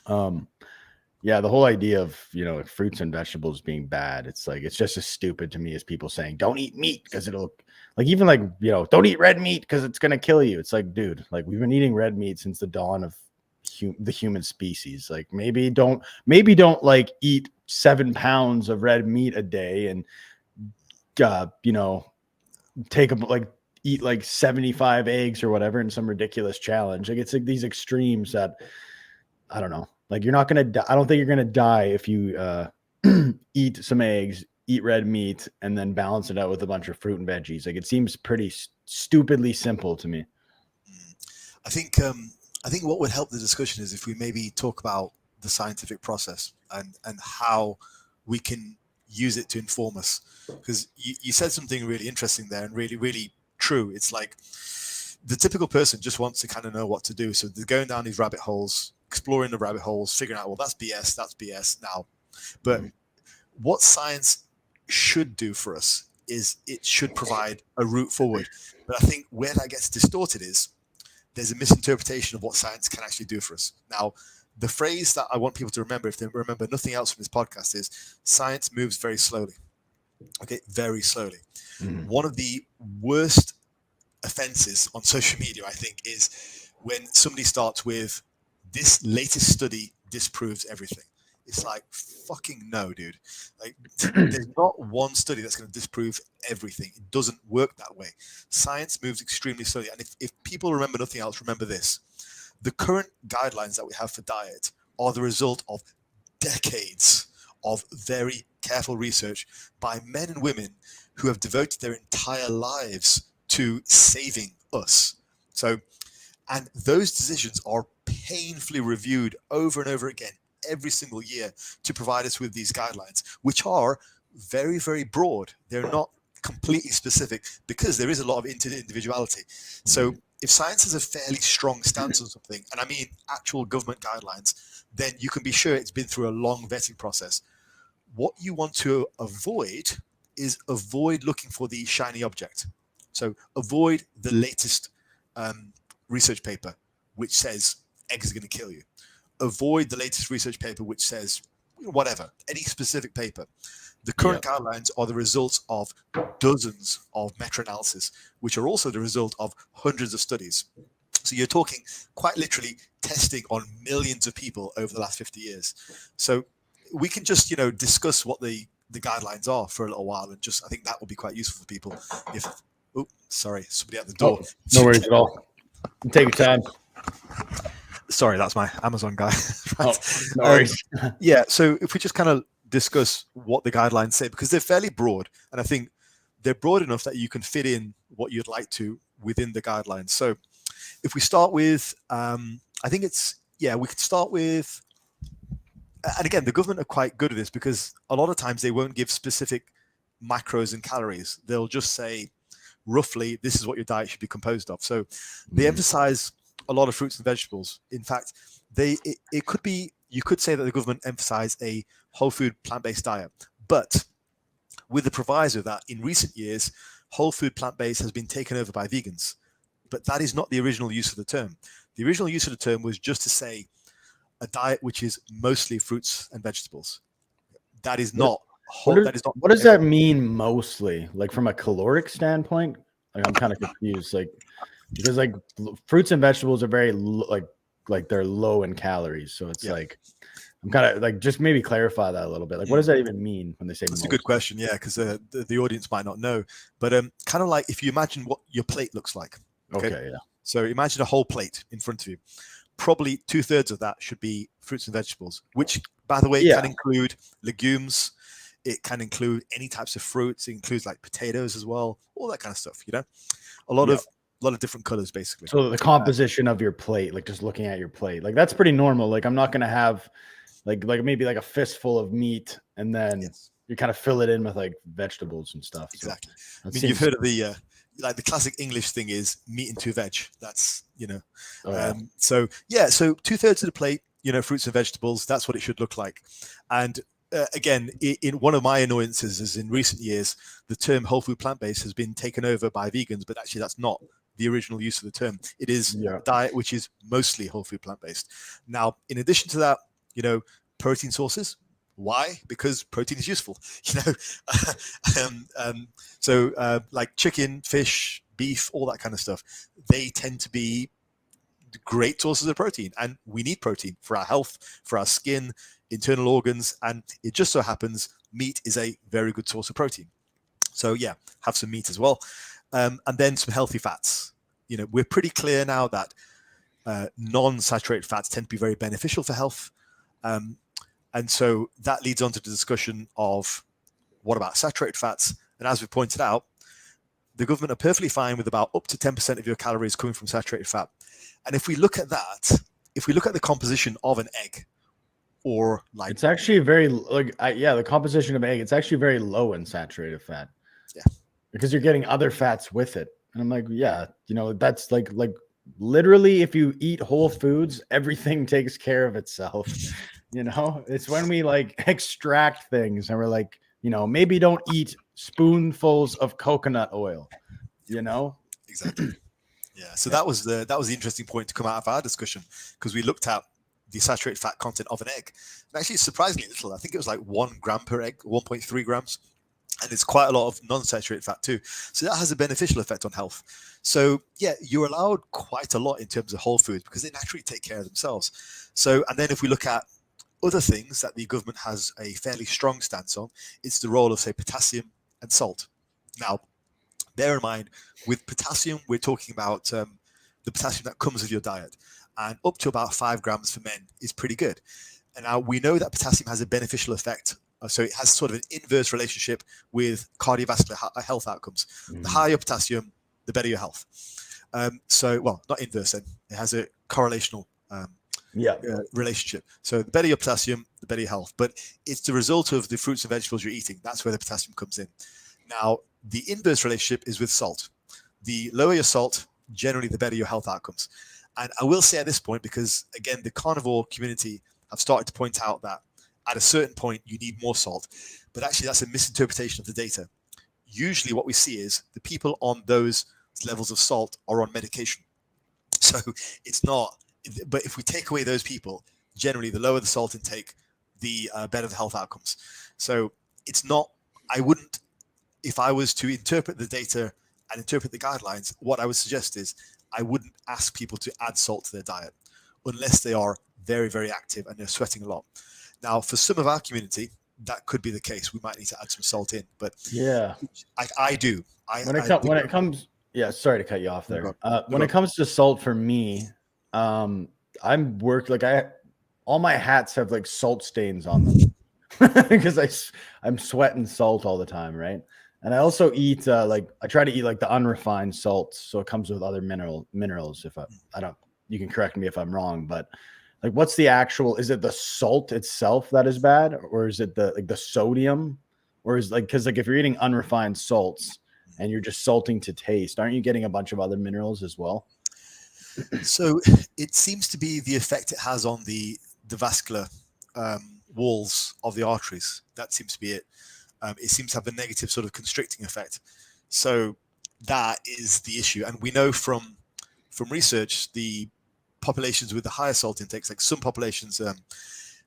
Yeah, the whole idea of, you know, fruits and vegetables being bad, it's like, it's just as stupid to me as people saying don't eat meat because it'll, like, even like, you know, don't eat red meat because it's gonna kill you. It's like, dude, like, we've been eating red meat since the dawn of the human species. Like, maybe don't like eat 7 pounds of red meat a day, and you know, take a, like, eat like 75 eggs or whatever in some ridiculous challenge. Like, it's like these extremes that, I don't know. Like, you're not going to, I don't think you're going to die if you eat some eggs, eat red meat, and then balance it out with a bunch of fruit and veggies. Like, it seems pretty stupidly simple to me. I think what would help the discussion is if we maybe talk about the scientific process and how we can use it to inform us. Because you said something really interesting there, and really, really true. It's like the typical person just wants to kind of know what to do. So they're going down these rabbit holes, exploring the rabbit holes, figuring out, well, that's BS now. But what science should do for us is it should provide a route forward. But I think where that gets distorted is there's a misinterpretation of what science can actually do for us. Now, the phrase that I want people to remember, if they remember nothing else from this podcast, is science moves very slowly. Okay, very slowly. Mm-hmm. One of the worst offenses on social media, I think, is when somebody starts with, this latest study disproves everything. It's like, fucking no, dude. Like, there's not one study that's going to disprove everything. It doesn't work that way. Science moves extremely slowly. And if people remember nothing else, remember this. The current guidelines that we have for diet are the result of decades of very careful research by men and women who have devoted their entire lives to saving us. So, and those decisions are painfully reviewed over and over again every single year to provide us with these guidelines, which are very, very broad. They're not completely specific because there is a lot of individuality. So if science has a fairly strong stance on something, and I mean actual government guidelines, then you can be sure it's been through a long vetting process. What you want to avoid is looking for the shiny object. So avoid the latest research paper which says eggs are going to kill you. Avoid the latest research paper which says whatever, any specific paper. The current guidelines are the results of dozens of meta-analysis, which are also the result of hundreds of studies. So you're talking quite literally testing on millions of people over the last 50 years. So we can just, discuss what the guidelines are for a little while, and just, I think that will be quite useful for people. Sorry, somebody at the door. Oh, no worries at all. Take your time. Sorry, that's my Amazon guy. Right. Oh, no worries. So if we just kind of discuss what the guidelines say, because they're fairly broad, and I think they're broad enough that you can fit in what you'd like to within the guidelines. So if we start with, we could start with, and again, the government are quite good at this because a lot of times they won't give specific macros and calories. They'll just say, roughly, this is what your diet should be composed of. So they emphasize a lot of fruits and vegetables. In fact, it could be, you could say that the government emphasize a whole food plant-based diet, but with the proviso that in recent years, whole food plant-based has been taken over by vegans. But that is not the original use of the term. The original use of the term was just to say a diet which is mostly fruits and vegetables. That is not whole. That is not. What does that mean mostly? Like from a caloric standpoint? Like I'm kind of confused. Like because like fruits and vegetables are very like they're low in calories. So it's like I'm kind of like just maybe clarify that a little bit. Like what does that even mean when they say That's a good question. Yeah, because the audience might not know. But kind of like if you imagine what your plate looks like. Okay, yeah. So imagine a whole plate in front of you. Probably 2/3 of that should be fruits and vegetables, which, by the way, can include legumes. It can include any types of fruits. It includes like potatoes as well, all that kind of stuff. You know, a lot of different colors, basically. So the composition of your plate, like just looking at your plate, like that's pretty normal. Like I'm not gonna have like maybe like a fistful of meat and then you kind of fill it in with like vegetables and stuff. Exactly. So I mean, you've heard of the like the classic English thing is meat and 2 veg. That's, you know, so 2/3 of the plate, you know, fruits and vegetables. That's what it should look like. And again, in one of my annoyances is in recent years, the term whole food plant-based has been taken over by vegans, but actually that's not the original use of the term. It is a diet which is mostly whole food plant-based. Now, in addition to that, you know, protein sources. Why? Because protein is useful, you know. So like chicken, fish, beef, all that kind of stuff, they tend to be great sources of protein, and we need protein for our health, for our skin, internal organs, and it just so happens meat is a very good source of protein. So yeah, have some meat as well, and then some healthy fats. You know, we're pretty clear now that non-saturated fats tend to be very beneficial for health. And so that leads on to the discussion of what about saturated fats? And as we pointed out, the government are perfectly fine with about up to 10% of your calories coming from saturated fat. And if we look at that, if we look at the composition of an egg, or like it's actually very the composition of egg, it's actually very low in saturated fat. Yeah. Because you're getting other fats with it. And I'm like, yeah, you know, that's like literally if you eat whole foods, everything takes care of itself. You know, it's when we like extract things and we're like, you know, maybe don't eat spoonfuls of coconut oil, you know? Exactly. Yeah. So that was the interesting point to come out of our discussion, because we looked at the saturated fat content of an egg. And actually, surprisingly little. I think it was like 1 gram per egg, 1.3 grams. And it's quite a lot of non-saturated fat too. So that has a beneficial effect on health. So yeah, you're allowed quite a lot in terms of whole foods because they naturally take care of themselves. So, and then if we look at other things that the government has a fairly strong stance on, it's the role of, say, potassium and salt. Now, bear in mind, with potassium, we're talking about the potassium that comes with your diet. And up to about 5 grams for men is pretty good. And now we know that potassium has a beneficial effect. So it has sort of an inverse relationship with cardiovascular health outcomes. The higher your potassium, the better your health. So, well, not inverse then. It has a correlational relationship. So the better your potassium, the better your health. But it's the result of the fruits and vegetables you're eating. That's where the potassium comes in. Now, the inverse relationship is with salt. The lower your salt, generally the better your health outcomes. And I will say at this point, because again, the carnivore community have started to point out that at a certain point, you need more salt. But actually, that's a misinterpretation of the data. Usually what we see is the people on those levels of salt are on medication. So it's not, but if we take away those people, generally the lower the salt intake, the better the health outcomes. So it's not, I wouldn't, if I was to interpret the data and interpret the guidelines, what I would suggest is I wouldn't ask people to add salt to their diet unless they are very, very active and they're sweating a lot. Now, for some of our community, that could be the case. We might need to add some salt in, but yeah, I do. When it comes, yeah, sorry to cut you off there. When it comes to salt for me, I'm worked like all my hats have like salt stains on them because I'm sweating salt all the time, right? And I also eat I try to eat like the unrefined salts, so it comes with other minerals. If I don't, you can correct me if I'm wrong, but like, what's the actual? Is it the salt itself that is bad, or is it the sodium, or is because if you're eating unrefined salts and you're just salting to taste, aren't you getting a bunch of other minerals as well? So it seems to be the effect it has on the vascular walls of the arteries. That seems to be it. it seems to have a negative sort of constricting effect. So that is the issue. And we know from research, the populations with the higher salt intakes, like some populations,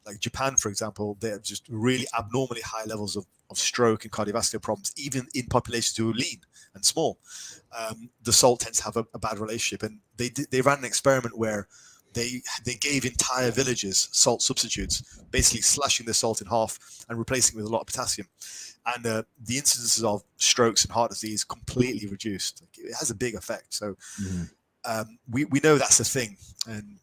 like Japan, for example, they have just really abnormally high levels of stroke and cardiovascular problems, even in populations who are lean and small. The salt tends to have a bad relationship. And they ran an experiment where they gave entire villages salt substitutes, basically slashing the salt in half and replacing it with a lot of potassium. And the incidences of strokes and heart disease completely reduced. It has a big effect. So we know that's a thing. And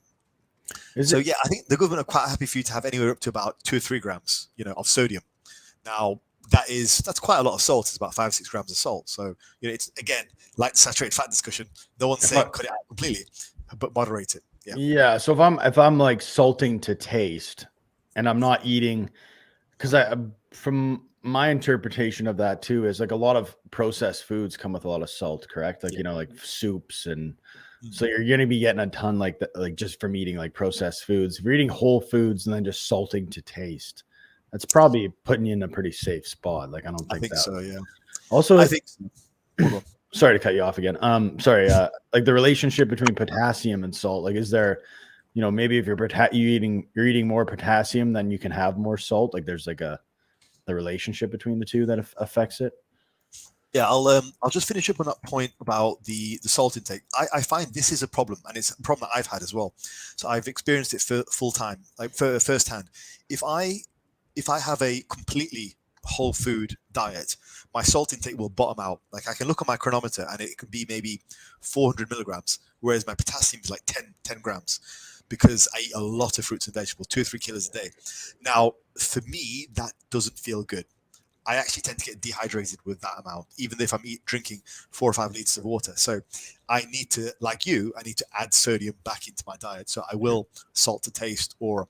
yeah, I think the government are quite happy for you to have anywhere up to about 2 or 3 grams, of sodium. Now, that's quite a lot of salt. It's about 5 or 6 grams of salt. So, it's, again, like the saturated fat discussion. No one's saying cut it out completely, but moderate it. Yeah. So if I'm like salting to taste, and I'm not eating, because from my interpretation of that too is like a lot of processed foods come with a lot of salt, correct? Like like soups, and so you're going to be getting a ton like just from eating like processed foods. If you're eating whole foods and then just salting to taste, that's probably putting you in a pretty safe spot. Like I think so. Yeah. Also, I think so. Sorry to cut you off again. Sorry. Like the relationship between potassium and salt. Like, is there, maybe if you're eating more potassium, then you can have more salt. Like, there's like the relationship between the two that affects it. Yeah, I'll just finish up on that point about the salt intake. I find this is a problem, and it's a problem that I've had as well. So I've experienced it for full time, like for firsthand. If I have a completely whole food diet, my salt intake will bottom out. Like I can look at my chronometer and it can be maybe 400 milligrams, whereas my potassium is like 10 grams, because I eat a lot of fruits and vegetables, 2 or 3 kilos a day. Now, for me, that doesn't feel good. I actually tend to get dehydrated with that amount, even if I'm drinking 4 or 5 liters of water. So I need to, like you, I need to add sodium back into my diet. So I will salt to taste, or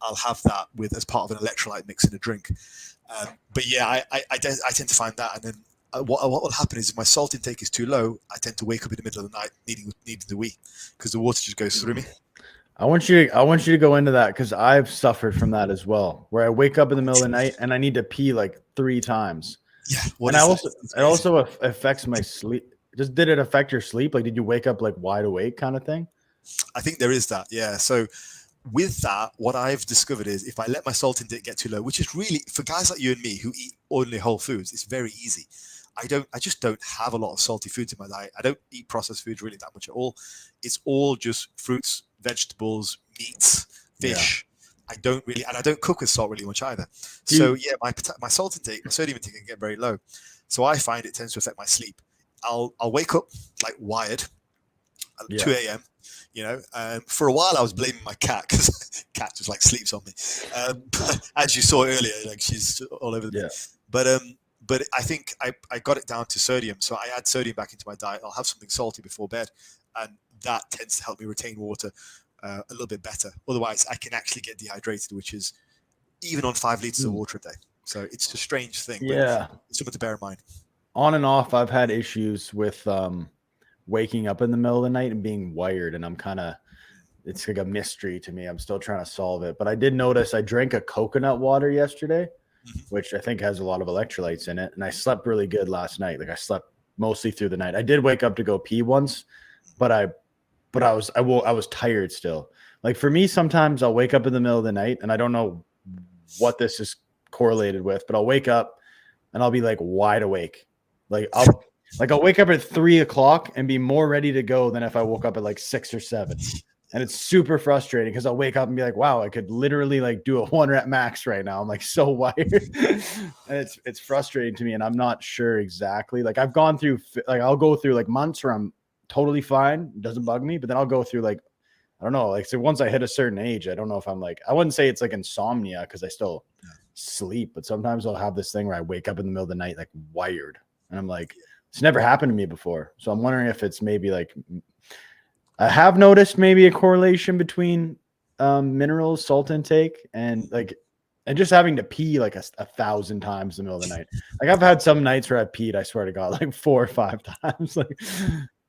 I'll have that as part of an electrolyte mix in a drink. But yeah, I tend to find that. And then what will happen is if my salt intake is too low, I tend to wake up in the middle of the night needing the wee, because the water just goes through me. I want you to go into that, because I've suffered from that as well, where I wake up in the middle of the night and I need to pee like 3 times. Yeah. And it also affects my sleep. Did it affect your sleep? Like, did you wake up like wide awake kind of thing? I think there is that. Yeah. So with that, what I've discovered is if I let my salt intake get too low, which is really for guys like you and me who eat only whole foods, it's very easy. I just don't have a lot of salty foods in my diet. I don't eat processed foods really that much at all. It's all just fruits, vegetables, meats, fish. Yeah. I don't cook with salt really much either. So yeah, my salt intake, my sodium intake can get very low. So I find it tends to affect my sleep. I'll wake up like wired at 2 a.m. For a while I was blaming my cat, because cat just like sleeps on me. As you saw earlier, like she's all over the place. But I think I got it down to sodium. So I add sodium back into my diet. I'll have something salty before bed, and that tends to help me retain water a little bit better. Otherwise, I can actually get dehydrated, which is even on 5 liters of water a day. So it's a strange thing. Yeah. But it's something to bear in mind. On and off, I've had issues with waking up in the middle of the night and being wired, and it's like a mystery to me. I'm still trying to solve it. But I did notice I drank a coconut water yesterday, which I think has a lot of electrolytes in it. And I slept really good last night. Like I slept mostly through the night. I did wake up to go pee once, but I was tired still. Like for me, sometimes I'll wake up in the middle of the night, and I don't know what this is correlated with, but I'll wake up and I'll be like wide awake. Like I'll wake up at 3 o'clock and be more ready to go than if I woke up at like 6 or 7. And it's super frustrating, because I'll wake up and be like, wow, I could literally like do a 1 rep max right now. I'm like so wired. And it's frustrating to me. And I'm not sure exactly. Like I've gone through, like I'll go through like months where I'm totally fine. It doesn't bug me. But then I'll go through like, I don't know, like, so once I hit a certain age, I don't know if I'm like, I wouldn't say it's like insomnia, because I still sleep. But sometimes I'll have this thing where I wake up in the middle of the night, like wired. And I'm like, it's never happened to me before. So I'm wondering if it's maybe like, I have noticed maybe a correlation between minerals, salt intake, and just having to pee like 1,000 times in the middle of the night. Like I've had some nights where I peed, I swear to God, like 4 or 5 times. Like,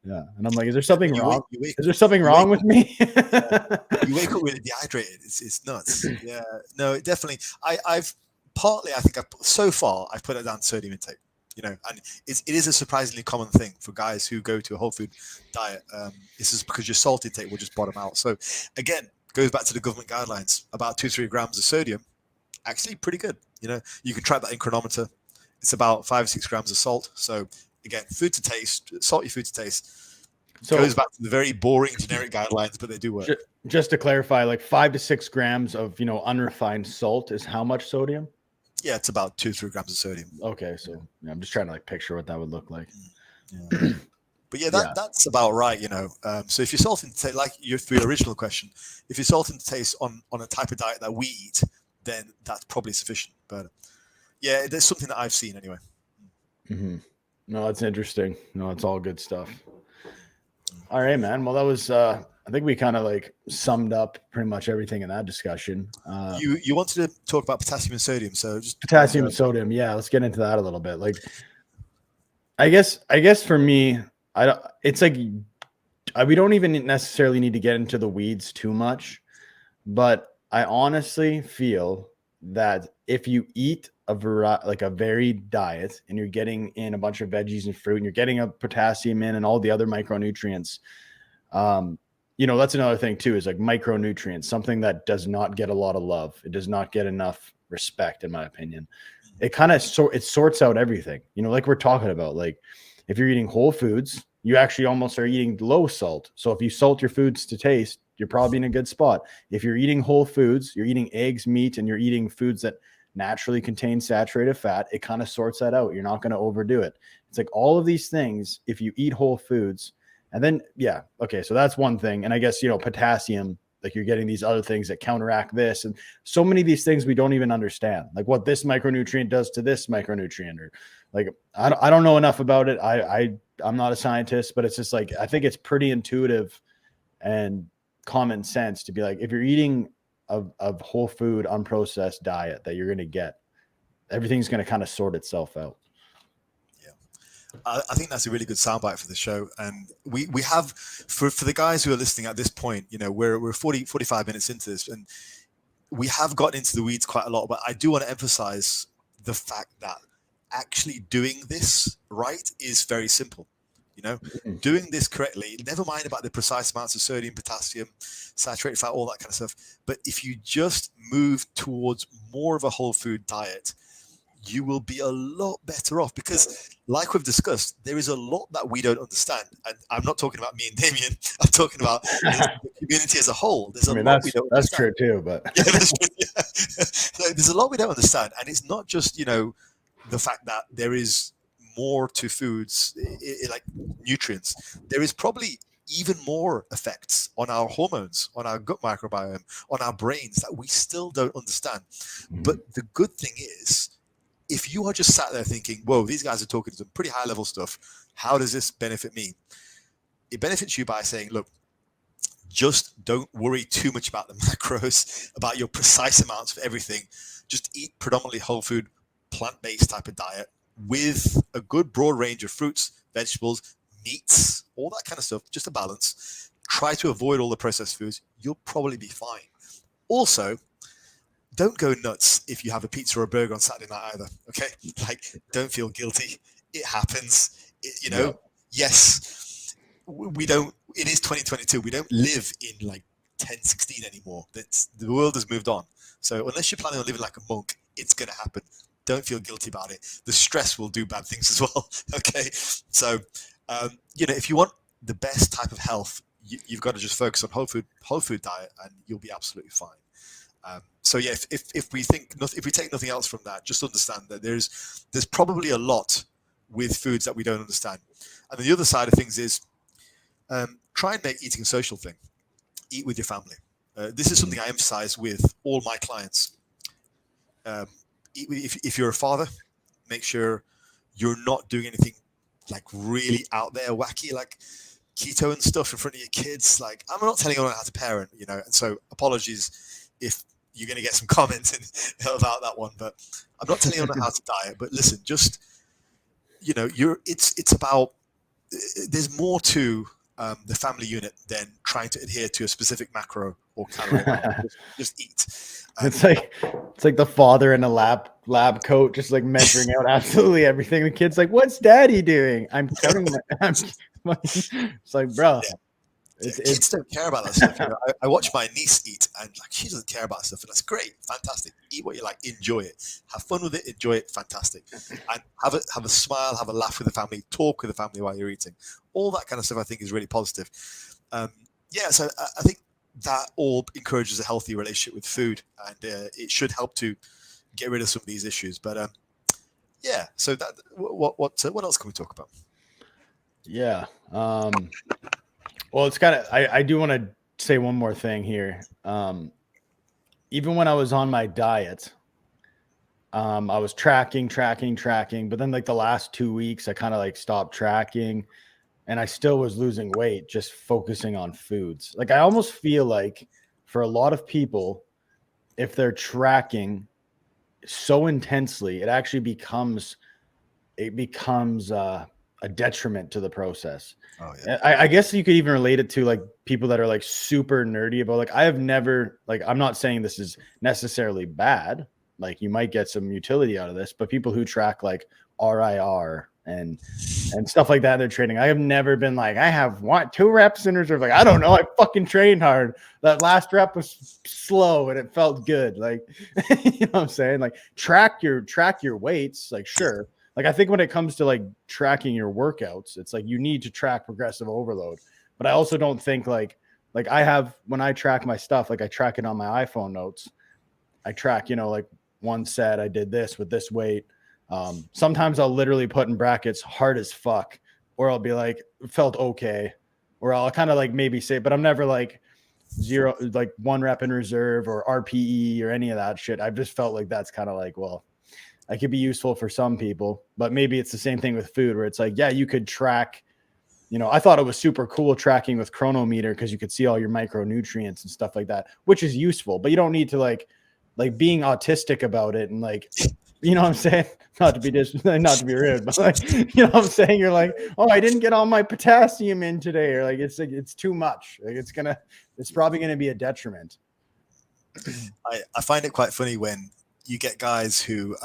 yeah. And I'm like, is there something wrong? Is there something wrong with me? You wake up really dehydrated. It's nuts. Yeah. No, definitely. I've partly I think so far I've put it down to sodium intake. And it is a surprisingly common thing for guys who go to a whole food diet. This is because your salt intake will just bottom out. So again, goes back to the government guidelines. About 2-3 grams of sodium, actually pretty good. You can track that in Chronometer. It's about 5-6 grams of salt. So again, food to taste, salty food to taste. So goes back to the very boring generic guidelines, but they do work. Just to clarify, like 5 to 6 grams of unrefined salt is how much sodium? Yeah, it's about 2-3 grams of sodium. Okay, so I'm just trying to picture what that would look like. Yeah. But that's about right, So if you're salt intake, like for your original question, if you're salt intake on a type of diet that we eat, then that's probably sufficient. But yeah, there's something that I've seen anyway. Mm-hmm. No, that's interesting. No, it's all good stuff. All right, man. Well, that was I think we kind of summed up pretty much everything in that discussion. You wanted to talk about potassium and sodium, so just potassium and sodium. Yeah, let's get into that a little bit. I guess for me, it's we don't even necessarily need to get into the weeds too much, but I honestly feel that if you eat a varied diet and you're getting in a bunch of veggies and fruit and you're getting a potassium in and all the other micronutrients, that's another thing too, is micronutrients, something that does not get a lot of love. It does not get enough respect, in my opinion. It kind of it sorts out everything, like we're talking about. If you're eating whole foods, you actually almost are eating low salt. So if you salt your foods to taste, you're probably in a good spot. If you're eating whole foods, you're eating eggs, meat, and you're eating foods that naturally contain saturated fat, it kind of sorts that out. You're not going to overdo it. It's all of these things, if you eat whole foods, and then, so that's one thing. And I guess, potassium, you're getting these other things that counteract this. And so many of these things we don't even understand, what this micronutrient does to this micronutrient, or I don't know enough about it. I'm not a scientist, but it's just I think it's pretty intuitive and common sense to be if you're eating a whole food, unprocessed diet that you're going to get, everything's going to kind of sort itself out. I think that's a really good soundbite for the show. And we have, for the guys who are listening at this point, we're 45 minutes into this, and we have gotten into the weeds quite a lot, but I do want to emphasize the fact that actually doing this right is very simple. Doing this correctly, never mind about the precise amounts of sodium, potassium, saturated fat, all that kind of stuff. But if you just move towards more of a whole food diet, you will be a lot better off, because like we've discussed, there is a lot that we don't understand. And I'm not talking about me and Damien. I'm talking about the community as a whole. There's a lot we don't understand. That's true too, but that's true, So there's a lot we don't understand. And it's not just, the fact that there is more to foods, like nutrients. There is probably even more effects on our hormones, on our gut microbiome, on our brains that we still don't understand. But the good thing is, if you are just sat there thinking, whoa, these guys are talking some pretty high level stuff, how does this benefit me? It benefits you by saying, look, just don't worry too much about the macros, about your precise amounts of everything. Just eat predominantly whole food, plant-based type of diet with a good broad range of fruits, vegetables, meats, all that kind of stuff, just a balance. Try to avoid all the processed foods. You'll probably be fine. Also, don't go nuts if you have a pizza or a burger on Saturday night either. Okay, don't feel guilty. It happens. Yes, we don't. It is 2022. We don't live in 1016 anymore. The world has moved on. So unless you're planning on living like a monk, it's going to happen. Don't feel guilty about it. The stress will do bad things as well. Okay, so if you want the best type of health, you've got to just focus on whole food diet, and you'll be absolutely fine. If we take nothing else from that, just understand that there's probably a lot with foods that we don't understand. And the other side of things is try and make eating a social thing. Eat with your family. This is something I emphasize with all my clients. If you're a father, make sure you're not doing anything really out there wacky, like keto and stuff in front of your kids. I'm not telling anyone how to parent, and so apologies if you're going to get some comments about that one, but I'm not telling anyone how to diet. But listen, just it's about, there's more to the family unit than trying to adhere to a specific macro or calorie amount. Just eat. It's like the father in a lab coat, just like measuring out absolutely everything. The kid's like, "What's daddy doing?" I'm counting. It's like, bro, kids don't care about that stuff. You know? I watch my niece eat, and like she doesn't care about stuff, and that's great, fantastic. Eat what you like, enjoy it, have fun with it, enjoy it, fantastic, and have a smile, have a laugh with the family, talk with the family while you're eating. All that kind of stuff, I think, is really positive. So I think that all encourages a healthy relationship with food, and it should help to get rid of some of these issues. But so that what else can we talk about? Yeah. Well, it's kind of, I do want to say one more thing here. Even when I was on my diet, I was tracking, but then like the last 2 weeks, I kind of like stopped tracking, and I still was losing weight, just focusing on foods. Like I almost feel like for a lot of people, if they're tracking so intensely, it actually becomes a detriment to the process. Oh, yeah. I guess you could even relate it to like people that are like super nerdy about like, I have never, like, I'm not saying this is necessarily bad. Like you might get some utility out of this, but people who track like RIR and stuff like that in their training, I have never been like, I have 2 reps in reserve. Like, I don't know. I fucking trained hard. That last rep was slow and it felt good. Like, you know what I'm saying? Like track your weights. Like, sure. Like, I think when it comes to like tracking your workouts, it's like you need to track progressive overload. But I also don't think like I have, when I track my stuff, like I track it on my iPhone notes. I track, you know, like one set I did this with this weight. Sometimes I'll literally put in brackets hard as fuck, or I'll be like, felt okay, or I'll kind of like maybe say, but I'm never like 0, like 1 rep in reserve or RPE or any of that shit. I've just felt like that's kind of like, well, I could be useful for some people, but maybe it's the same thing with food where it's like, yeah, you could track, you know, I thought it was super cool tracking with Chronometer because you could see all your micronutrients and stuff like that, which is useful, but you don't need to like being autistic about it and like, you know what I'm saying? Not to be rude, but like, you know what I'm saying? You're like, oh, I didn't get all my potassium in today, or like it's too much. Like it's probably gonna be a detriment. I find it quite funny when you get guys who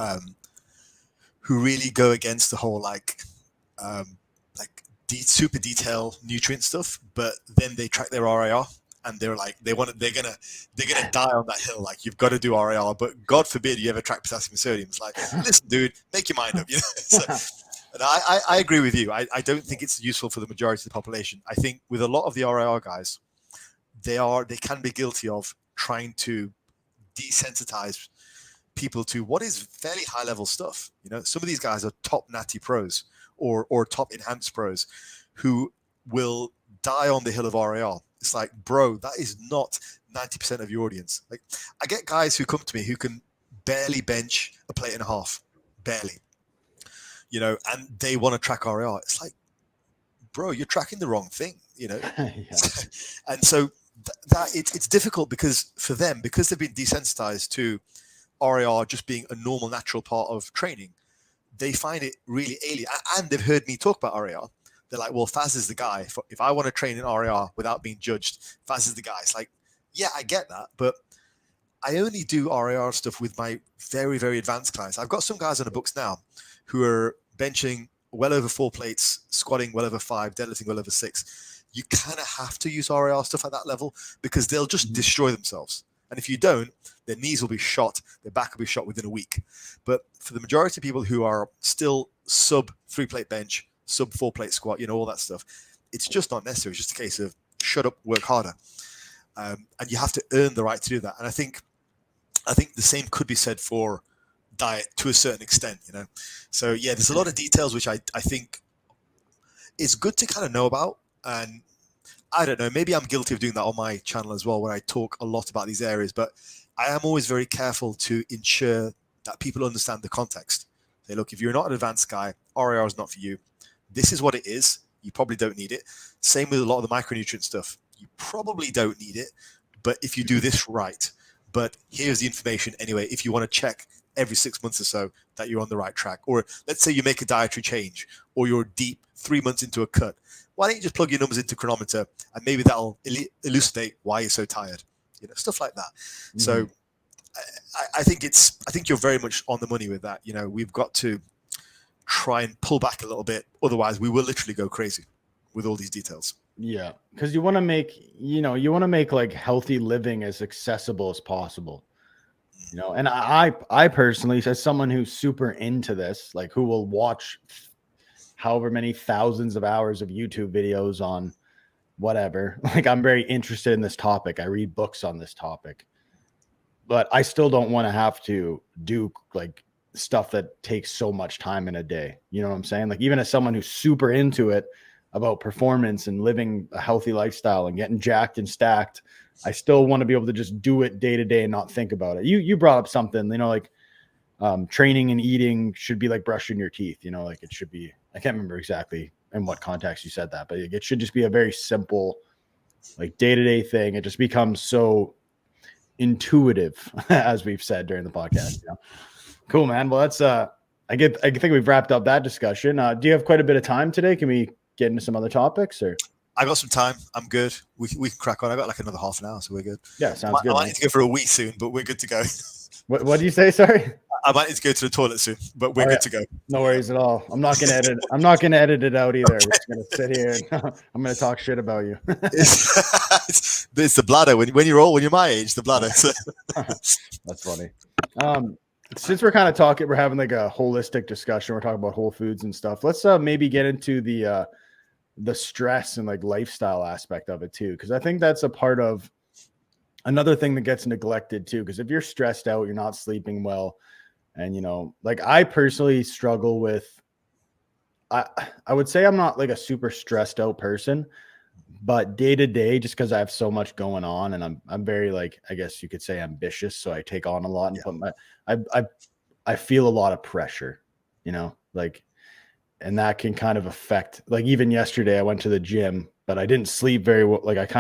really go against the whole super detail nutrient stuff, but then they track their RIR. And they're like, they're gonna die on that hill. Like, you've got to do RAR, but God forbid you ever track potassium and sodium. It's like, listen, dude, make your mind up. You know? So, and I agree with you. I don't think it's useful for the majority of the population. I think with a lot of the RAR guys, they can be guilty of trying to desensitize people to what is fairly high level stuff. You know, some of these guys are top natty pros or top enhanced pros who will die on the hill of RAR. It's like, bro, that is not 90% of your audience. Like, I get guys who come to me who can barely bench a plate and a half, barely, you know, and they want to track RAR. It's like, bro, you're tracking the wrong thing, you know. And so it's difficult because for them, because they've been desensitized to RAR just being a normal, natural part of training, they find it really alien. And they've heard me talk about RAR. They're like, well, Faz is the guy. If I want to train in RAR without being judged, Faz is the guy. It's like, yeah, I get that, but I only do RAR stuff with my very, very advanced clients. I've got some guys on the books now who are benching well over 4 plates, squatting well over 5, deadlifting well over 6. You kind of have to use RAR stuff at that level because they'll just destroy themselves. And if you don't, their knees will be shot, their back will be shot within a week. But for the majority of people who are still sub 3-plate bench, sub 4-plate squat, you know, all that stuff, it's just not necessary. It's just a case of shut up, work harder. And you have to earn the right to do that. And I think the same could be said for diet to a certain extent, you know. So yeah, there's a lot of details which I think is good to kind of know about. And I don't know, maybe I'm guilty of doing that on my channel as well, where I talk a lot about these areas, but I am always very careful to ensure that people understand the context. Say, look, if you're not an advanced guy, RAR is not for you. This is what it is. You probably don't need it. Same with a lot of the micronutrient stuff. You probably don't need it, but if you do this right. But here's the information anyway, if you want to check every 6 months or so that you're on the right track. Or let's say you make a dietary change, or you're deep 3 months into a cut. Why don't you just plug your numbers into Chronometer, and maybe that'll elucidate why you're so tired. stuff like that. Mm-hmm. So I think you're very much on the money with that. We've got to try and pull back a little bit, otherwise we will literally go crazy with all these details. Yeah, because you want to make like healthy living as accessible as possible. And I personally, as someone who's super into this, like who will watch however many thousands of hours of YouTube videos on whatever, like I'm very interested in this topic. I read books on this topic, but I still don't want to have to do like stuff that takes so much time in a day. You know what I'm saying? Like even as someone who's super into it about performance and living a healthy lifestyle and getting jacked and stacked, I still want to be able to just do it day to day and not think about it. You brought up something, like training and eating should be like brushing your teeth, like it should be, I can't remember exactly in what context you said that, but it should just be a very simple, like day-to-day thing. It just becomes so intuitive, as we've said during the podcast. Cool, man. Well, that's I think we've wrapped up that discussion. Do you have quite a bit of time today? Can we get into some other topics, or? I got some time. I'm good. We can crack on. I got like another half an hour, so we're good. Yeah, sounds good. I might need to go for a wee soon, but we're good to go. What do you say? Sorry. I might need to go to the toilet soon, but we're good to go. No worries at all. I'm not gonna edit. I'm not gonna edit it out either. Okay. We're just gonna sit here and I'm gonna talk shit about you. it's the bladder. When you're my age, the bladder. So. That's funny. Since we're kind of talking, we're having like a holistic discussion. We're talking about whole foods and stuff. Let's maybe get into the stress and like lifestyle aspect of it too, because I think that's a part of another thing that gets neglected too. Because if you're stressed out, you're not sleeping well, and like I personally struggle with. I would say I'm not like a super stressed out person, but day to day, just because I have so much going on, and I'm very like, I guess you could say ambitious, so I take on a lot and put I feel a lot of pressure, like. And that can kind of affect, like even yesterday I went to the gym, but I didn't sleep very well. Like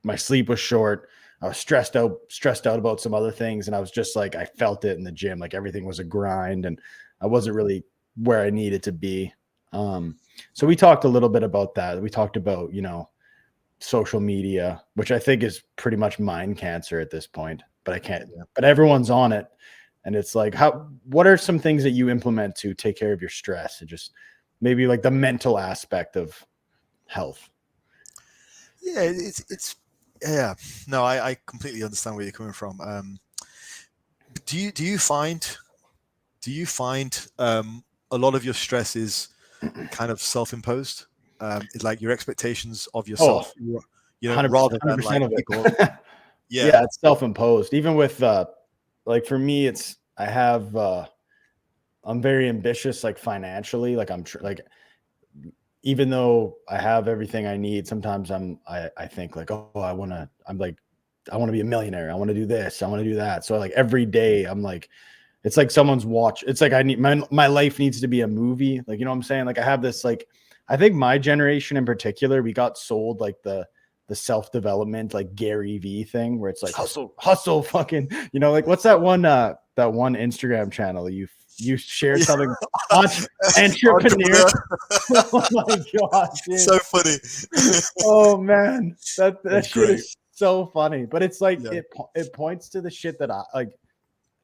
my sleep was short. I was stressed out about some other things. And I was just like, I felt it in the gym. Like everything was a grind and I wasn't really where I needed to be. So we talked a little bit about that. We talked about, social media, which I think is pretty much mind cancer at this point, but but everyone's on it. And it's like, what are some things that you implement to take care of your stress and just maybe like the mental aspect of health? Yeah, yeah. No, I completely understand where you're coming from. Do you find a lot of your stress is kind of self-imposed? Like your expectations of yourself, rather than like people. Yeah, it's self-imposed. Even with like for me, I'm very ambitious, like financially, like even though I have everything I need, sometimes I think like, oh, I want to be a millionaire. I want to do this. I want to do that. So like every day I'm like, it's like someone's watch. It's like I need my life needs to be a movie. Like, you know what I'm saying? Like I have this, like, I think my generation in particular, we got sold like the self-development, like Gary V thing where it's like hustle fucking, like what's that one Instagram channel you shared something entrepreneur. Oh my god, dude. So funny. Oh man, that shit is so funny. But it's like it points to the shit that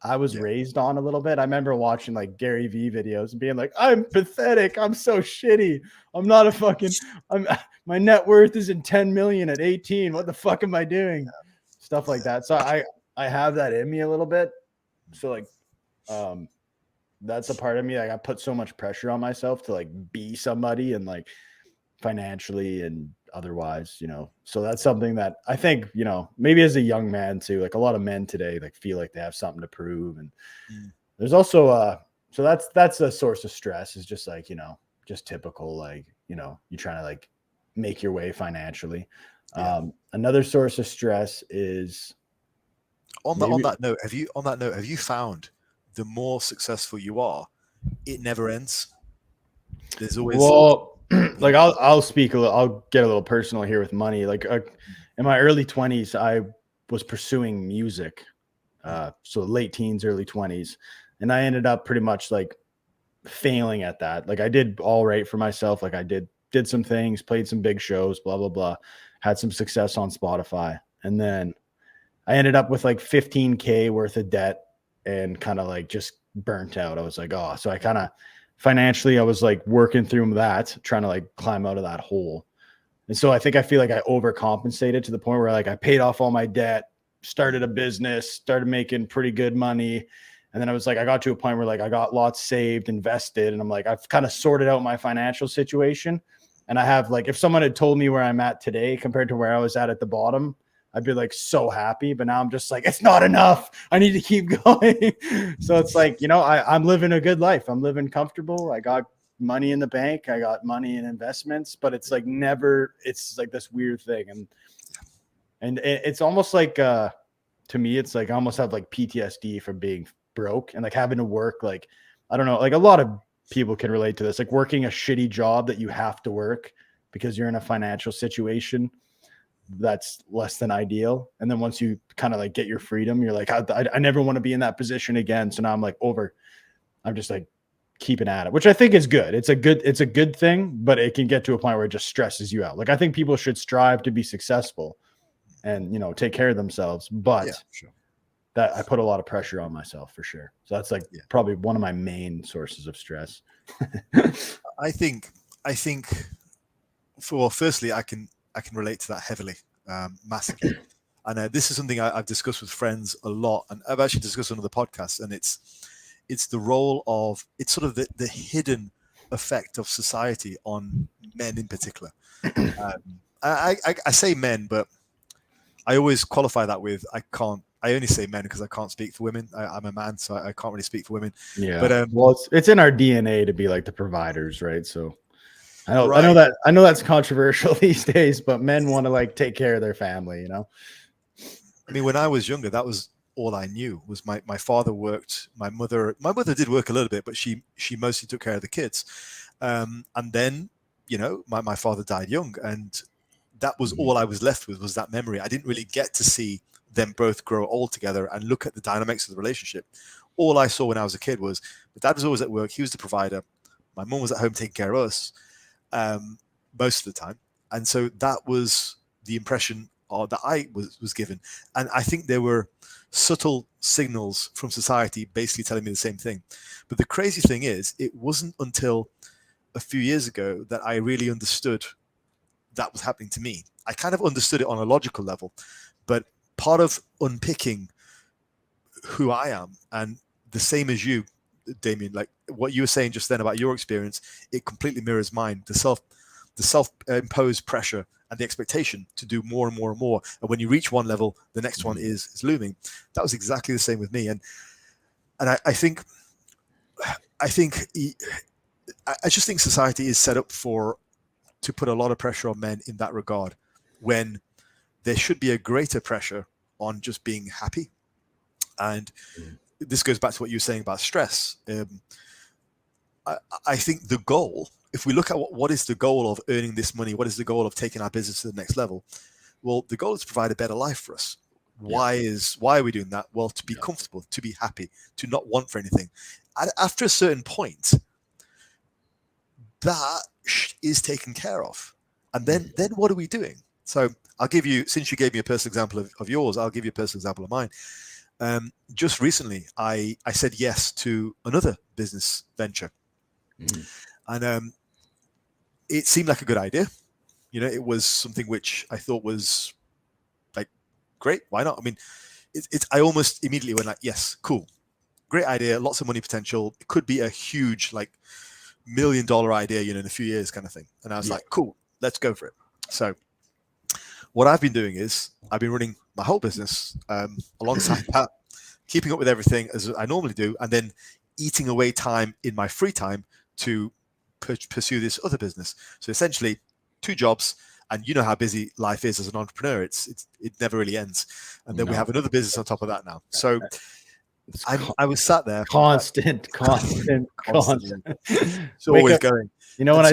I was raised on a little bit. I remember watching like Gary V videos and being like, I'm pathetic. I'm so shitty. I'm not a fucking, my net worth isn't 10 million at 18. What the fuck am I doing? Stuff like that. So I have that in me a little bit. So like, that's a part of me. Like I put so much pressure on myself to like be somebody and like financially and otherwise, so that's something that I think, maybe as a young man too, like a lot of men today, like feel like they have something to prove. And there's also, so that's a source of stress, is just like, just typical, like, you're trying to like make your way financially. Another source of stress is on that note, have you found the more successful you are, it never ends? There's always like I'll speak I'll get a little personal here with money. Like in my early 20s, I was pursuing music. So late teens, early 20s. And I ended up pretty much like failing at that. Like I did all right for myself. Like I did some things, played some big shows, blah, blah, blah, had some success on Spotify. And then I ended up with like 15K worth of debt and kind of like just burnt out. I was like, oh, so I kind of financially, I was like working through that, trying to like climb out of that hole. And so I think I feel like I overcompensated to the point where like I paid off all my debt, started a business, started making pretty good money. And then I was like, I got to a point where like I got lots saved, invested, and I'm like, I've kind of sorted out my financial situation. And I have like, if someone had told me where I'm at today compared to where I was at the bottom, I'd be like so happy. But now I'm just like, it's not enough. I need to keep going. So it's like, you know, I'm living a good life. I'm living comfortable. I got money in the bank. I got money in investments, but it's like never, it's like this weird thing. And it's almost like, to me, it's like I almost have like PTSD from being broke and like having to work. Like, I don't know, like a lot of people can relate to this, like working a shitty job that you have to work because you're in a financial situation that's less than ideal. And then once you kind of like get your freedom, you're like, I never want to be in that position again. So now I'm just like keeping at it, which I think is good. It's a good thing, but it can get to a point where it just stresses you out. Like I think people should strive to be successful and, you know, take care of themselves, but sure. that I put a lot of pressure on myself for sure. So that's like probably one of my main sources of stress. I think firstly, I can relate to that heavily, massively. And this is something I've discussed with friends a lot, and I've actually discussed on other podcasts. And it's the role of, it's sort of the hidden effect of society on men in particular. I say men, but I always qualify that with I only say men because I can't speak for women. I'm a man, so I can't really speak for women. Yeah, but well, it's in our DNA to be like the providers, right? So I know that's controversial these days, but men want to like take care of their family, you know. I mean, when I was younger, that was all I knew. Was my father worked. My mother did work a little bit, but she mostly took care of the kids. And then, you know, my father died young, and that was all I was left with, was that memory. I didn't really get to see them both grow old together and look at the dynamics of the relationship. All I saw when I was a kid was my dad was always at work. He was the provider. My mom was at home taking care of us most of the time. And so that was the impression that I was given. And I think there were subtle signals from society basically telling me the same thing. But the crazy thing is, it wasn't until a few years ago that I really understood that was happening to me. I kind of understood it on a logical level, but part of unpicking who I am, and the same as you, Damien, like what you were saying just then about your experience, it completely mirrors mine. The self-imposed pressure and the expectation to do more and more and more. And when you reach one level, the next one is looming. That was exactly the same with me. And I just think society is set up to put a lot of pressure on men in that regard, when there should be a greater pressure on just being happy. And this goes back to what you were saying about stress. I think the goal, if we look at what is the goal of earning this money, what is the goal of taking our business to the next level? Well, the goal is to provide a better life for us. Why are we doing that? Well, to be comfortable, to be happy, to not want for anything. After a certain point, that is taken care of. And then what are we doing? So I'll give you, since you gave me a personal example of yours, I'll give you a personal example of mine. Just recently, I said yes to another business venture. And it seemed like a good idea. You know, it was something which I thought was like, great, why not? I mean, I almost immediately went like, yes, cool, great idea, lots of money potential. It could be a huge, like, $1 million idea, you know, in a few years kind of thing. And I was like, cool, let's go for it. So what I've been doing is I've been running my whole business alongside that, keeping up with everything as I normally do, and then eating away time in my free time to pursue this other business. So essentially 2 jobs, and you know how busy life is as an entrepreneur. It never really ends. And then we have another business on top of that now. So I was sat there. Constant. It's always going. You know, when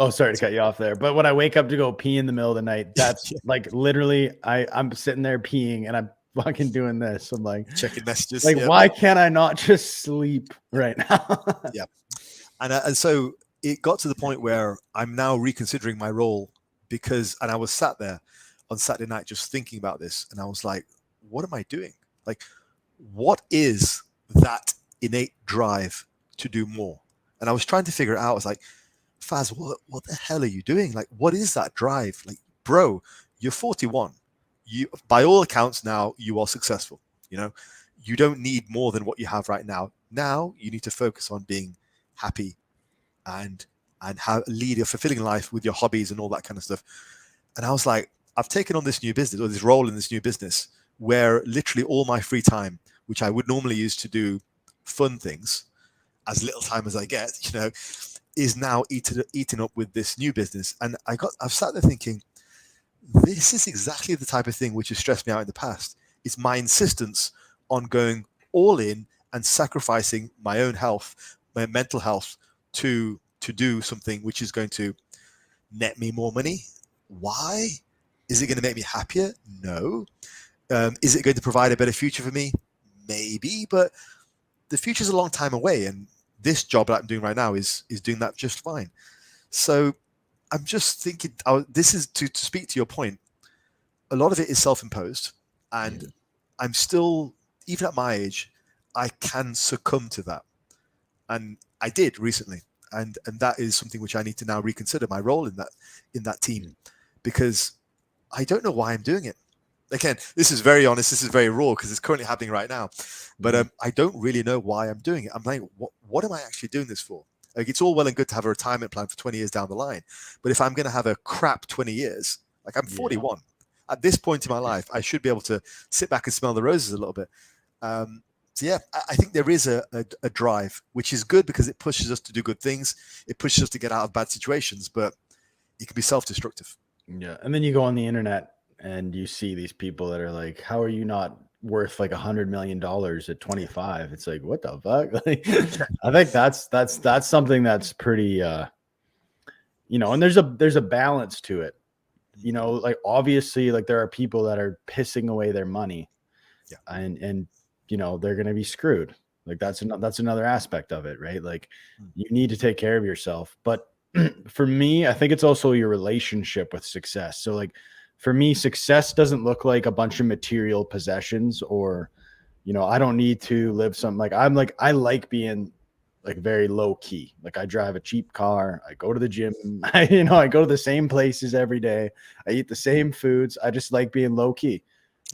oh, sorry to cut you off there, but when I wake up to go pee in the middle of the night, that's like literally I'm sitting there peeing and I'm fucking doing this. I'm like checking messages. Like, why can't I not just sleep right now? Yeah. And so it got to the point where I'm now reconsidering my role, and I was sat there. on Saturday night just thinking about this, and I was like, what am I doing? Like, what is that innate drive to do more? And I was trying to figure it out. I was like, Faz, what the hell are you doing? Like, what is that drive? Like, bro, you're 41. You, by all accounts, now you are successful. You know, you don't need more than what you have right now. Now you need to focus on being happy and lead a fulfilling life with your hobbies and all that kind of stuff. And I was like, I've taken on this new business, or this role in this new business, where literally all my free time, which I would normally use to do fun things, as little time as I get, you know, is now eaten up with this new business. And I've sat there thinking, this is exactly the type of thing which has stressed me out in the past. It's my insistence on going all in and sacrificing my own health, my mental health, to do something which is going to net me more money. Why? Is it going to make me happier? No. Is it going to provide a better future for me? Maybe, but the future's a long time away, and this job that I'm doing right now is doing that just fine. So I'm just thinking, this is to speak to your point. A lot of it is self-imposed, and I'm still, even at my age, I can succumb to that, and I did recently, and that is something which I need to now reconsider my role in that team, because I don't know why I'm doing it. Again, this is very honest. This is very raw because it's currently happening right now. But I don't really know why I'm doing it. I'm like, what am I actually doing this for? Like, it's all well and good to have a retirement plan for 20 years down the line. But if I'm going to have a crap 20 years, like I'm 41, at this point in my life, I should be able to sit back and smell the roses a little bit. So yeah, I think there is a drive, which is good because it pushes us to do good things. It pushes us to get out of bad situations, but it can be self-destructive. Yeah. And then you go on the internet and you see these people that are like, how are you not worth like $100 million at 25? It's like, what the fuck? Like, I think that's something that's pretty, you know, and there's a balance to it, you know, like obviously like there are people that are pissing away their money, and, you know, they're going to be screwed. Like that's another aspect of it, right? Like you need to take care of yourself. But for me, I think it's also your relationship with success. So like, for me, success doesn't look like a bunch of material possessions, or, you know, I don't need to live something like I like being like very low key. Like I drive a cheap car. I go to the gym. I go to the same places every day. I eat the same foods. I just like being low key.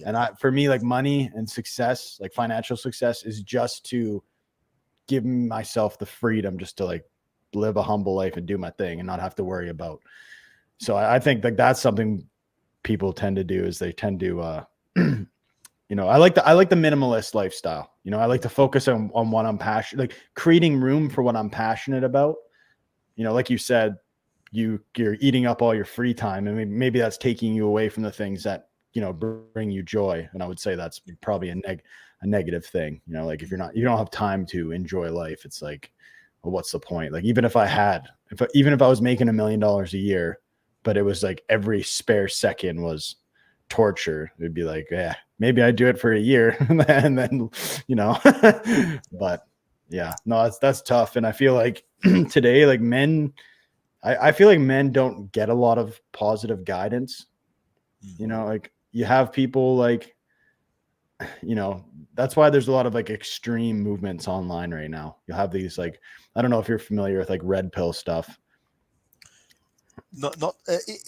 And for me, like money and success, like financial success, is just to give myself the freedom just to like live a humble life and do my thing and not have to worry about. So I think like that's something people tend to do, is they tend to you know, I like the minimalist lifestyle. You know, I like to focus on what I'm passionate, like creating room for what I'm passionate about. You know, like you said, you're eating up all your free time, and maybe that's taking you away from the things that, you know, bring you joy. And I would say that's probably a negative thing. You know, like if you don't have time to enjoy life, it's like, well, what's the point? Like even if I was making $1 million a year, but it was like every spare second was torture, it'd be like, yeah, maybe I'd do it for a year and then, you know, but yeah, no, that's tough. And I feel like today, like I feel like men don't get a lot of positive guidance. You know, like you have people like, you know, that's why there's a lot of like extreme movements online right now. You'll have these, like, I don't know if you're familiar with like red pill stuff. Not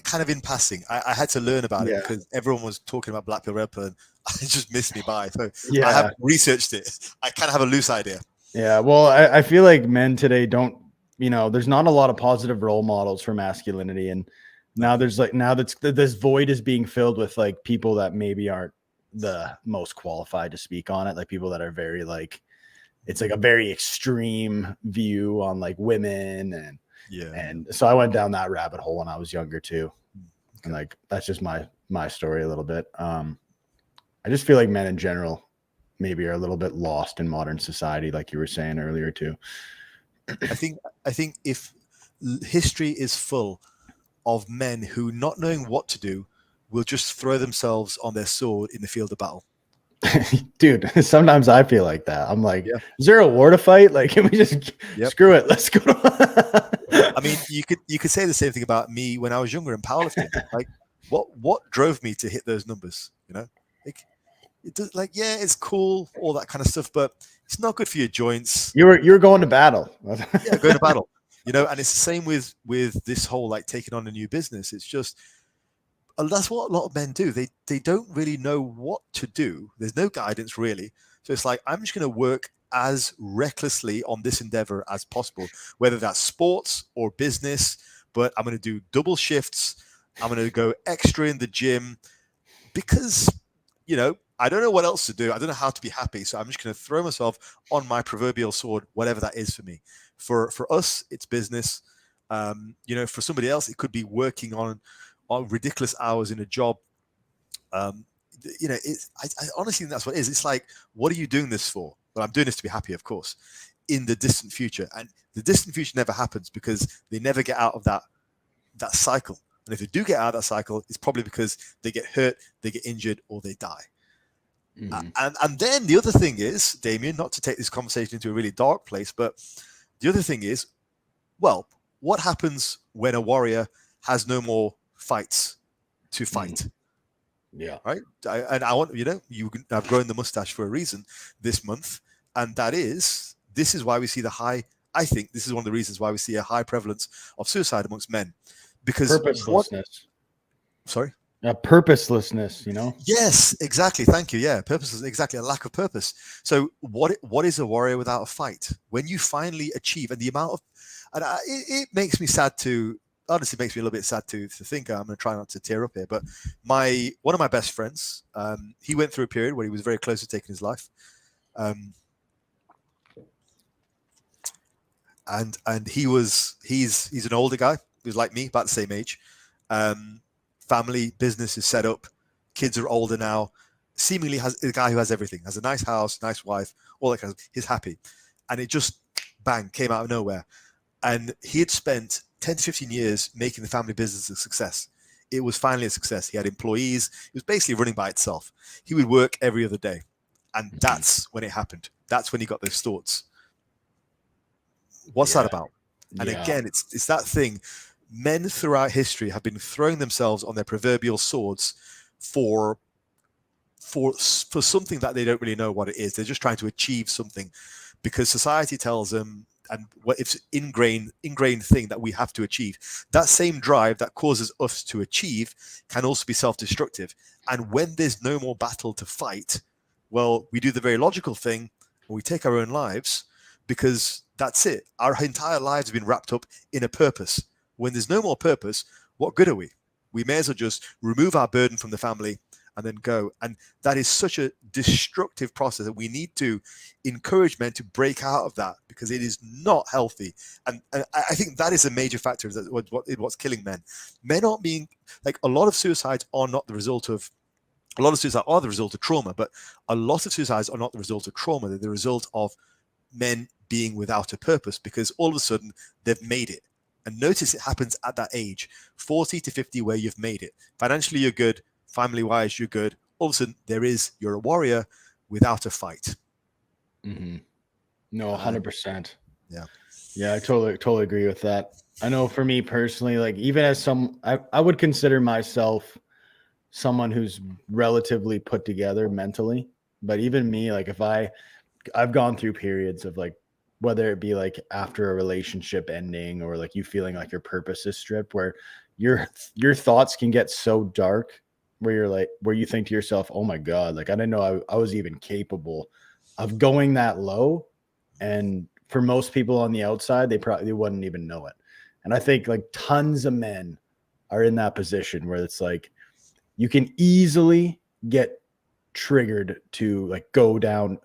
kind of in passing. I had to learn about it because everyone was talking about black pill, red pill, and it just missed me by. So I haven't researched it. I kind of have a loose idea. Yeah. Well, I feel like men today don't, you know, there's not a lot of positive role models for masculinity. And now there's like, now that's this void is being filled with like people that maybe aren't the most qualified to speak on it. Like people that are very like, it's like a very extreme view on like women, and so I went down that rabbit hole when I was younger too. And like, that's just my story a little bit. I just feel like men in general maybe are a little bit lost in modern society, like you were saying earlier too. I think if history is full of men who, not knowing what to do, will just throw themselves on their sword in the field of battle. Dude, sometimes I feel like that. I'm like, is there a war to fight? Like, can we just screw it? Let's go. I mean, you could say the same thing about me when I was younger in powerlifting. Like, what drove me to hit those numbers? You know, like it does, like, yeah, it's cool, all that kind of stuff, but it's not good for your joints. You were going to battle. Yeah, going to battle. You know, and it's the same with this whole like taking on a new business. It's just that's what a lot of men do. They don't really know what to do. There's no guidance really. So it's like, I'm just going to work as recklessly on this endeavor as possible, whether that's sports or business, but I'm going to do double shifts. I'm going to go extra in the gym because, you know, I don't know what else to do. I don't know how to be happy. So I'm just going to throw myself on my proverbial sword, whatever that is for me. For us, it's business. You know, for somebody else, it could be working on ridiculous hours in a job. You know, I honestly think that's what it is. It's like, what are you doing this for? Well, I'm doing this to be happy, of course, in the distant future. And the distant future never happens because they never get out of that cycle. And if they do get out of that cycle, it's probably because they get hurt, they get injured, or they die. Mm-hmm. And then the other thing is, Damien, not to take this conversation into a really dark place, but the other thing is, well, what happens when a warrior has no more fights to fight? Mm-hmm. Yeah. Right. I want, you know, I've grown the mustache for a reason this month. And this is why we see I think this is one of the reasons why we see a high prevalence of suicide amongst men. Because purposelessness. Sorry? Purposelessness, you know? Yes, exactly. Thank you. Yeah. Purposelessness, exactly. A lack of purpose. So what is a warrior without a fight? When you finally achieve, and the amount of, and it makes me sad to, honestly makes me a little bit sad to think. I'm going to try not to tear up here, but one of my best friends, he went through a period where he was very close to taking his life, and he's an older guy. He was like me, about the same age. Family business is set up. Kids are older now. Seemingly has a guy who has everything, has a nice house, nice wife, all that kind of. He's happy, and it just bang came out of nowhere. And he had spent 10 to 15 years making the family business a success. It was finally a success. He had employees. It was basically running by itself. He would work every other day. And that's when it happened. That's when he got those thoughts. What's that about? And again, it's that thing. Men throughout history have been throwing themselves on their proverbial swords for something that they don't really know what it is. They're just trying to achieve something because society tells them, and what it's ingrained thing that we have to achieve. That same drive that causes us to achieve can also be self-destructive. And when there's no more battle to fight, well, we do the very logical thing and we take our own lives because that's it. Our entire lives have been wrapped up in a purpose. When there's no more purpose, what good are we? We may as well just remove our burden from the family and then go. And that is such a destructive process that we need to encourage men to break out of that because it is not healthy. And I think that is a major factor of what's killing men. Men aren't being, like, a lot of suicides are not the result of, a lot of suicides are the result of trauma, but a lot of suicides are not the result of trauma. They're the result of men being without a purpose because all of a sudden they've made it. And notice it happens at that age, 40 to 50, where you've made it. Financially, you're good. Family-wise, you're good. All of a sudden, you're a warrior without a fight. Mm-hmm. No, 100%. Yeah, I totally agree with that. I know for me personally, like even as I would consider myself someone who's relatively put together mentally, but even me, like if I've gone through periods of like, whether it be like after a relationship ending or like you feeling like your purpose is stripped, where your thoughts can get so dark where you think to yourself, oh my God, like I didn't know I was even capable of going that low. And for most people on the outside, they probably wouldn't even know it. And I think like tons of men are in that position where it's like, you can easily get triggered to like go down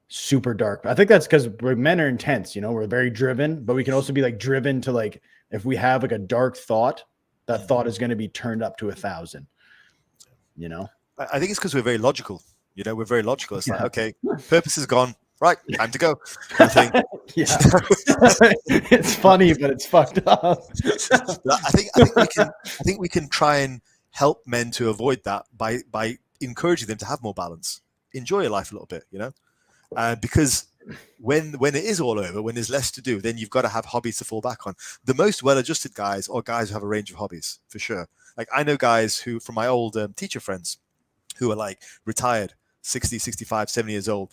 super dark. I think that's because men are intense, you know, we're very driven, but we can also be like driven to like, if we have like a dark thought, that thought is going to be turned up to 1,000, you know? I think it's because we're very logical. You know, we're very logical. It's like, okay, purpose is gone. Right, time to go. Yeah. It's funny, but it's fucked up. I think we can try and help men to avoid that by encouraging them to have more balance. Enjoy your life a little bit, you know? Because when it is all over, when there's less to do, then you've got to have hobbies to fall back on. The most well-adjusted guys are guys who have a range of hobbies, for sure. Like I know guys who, from my old teacher friends, who are like retired, 60, 65, 70 years old.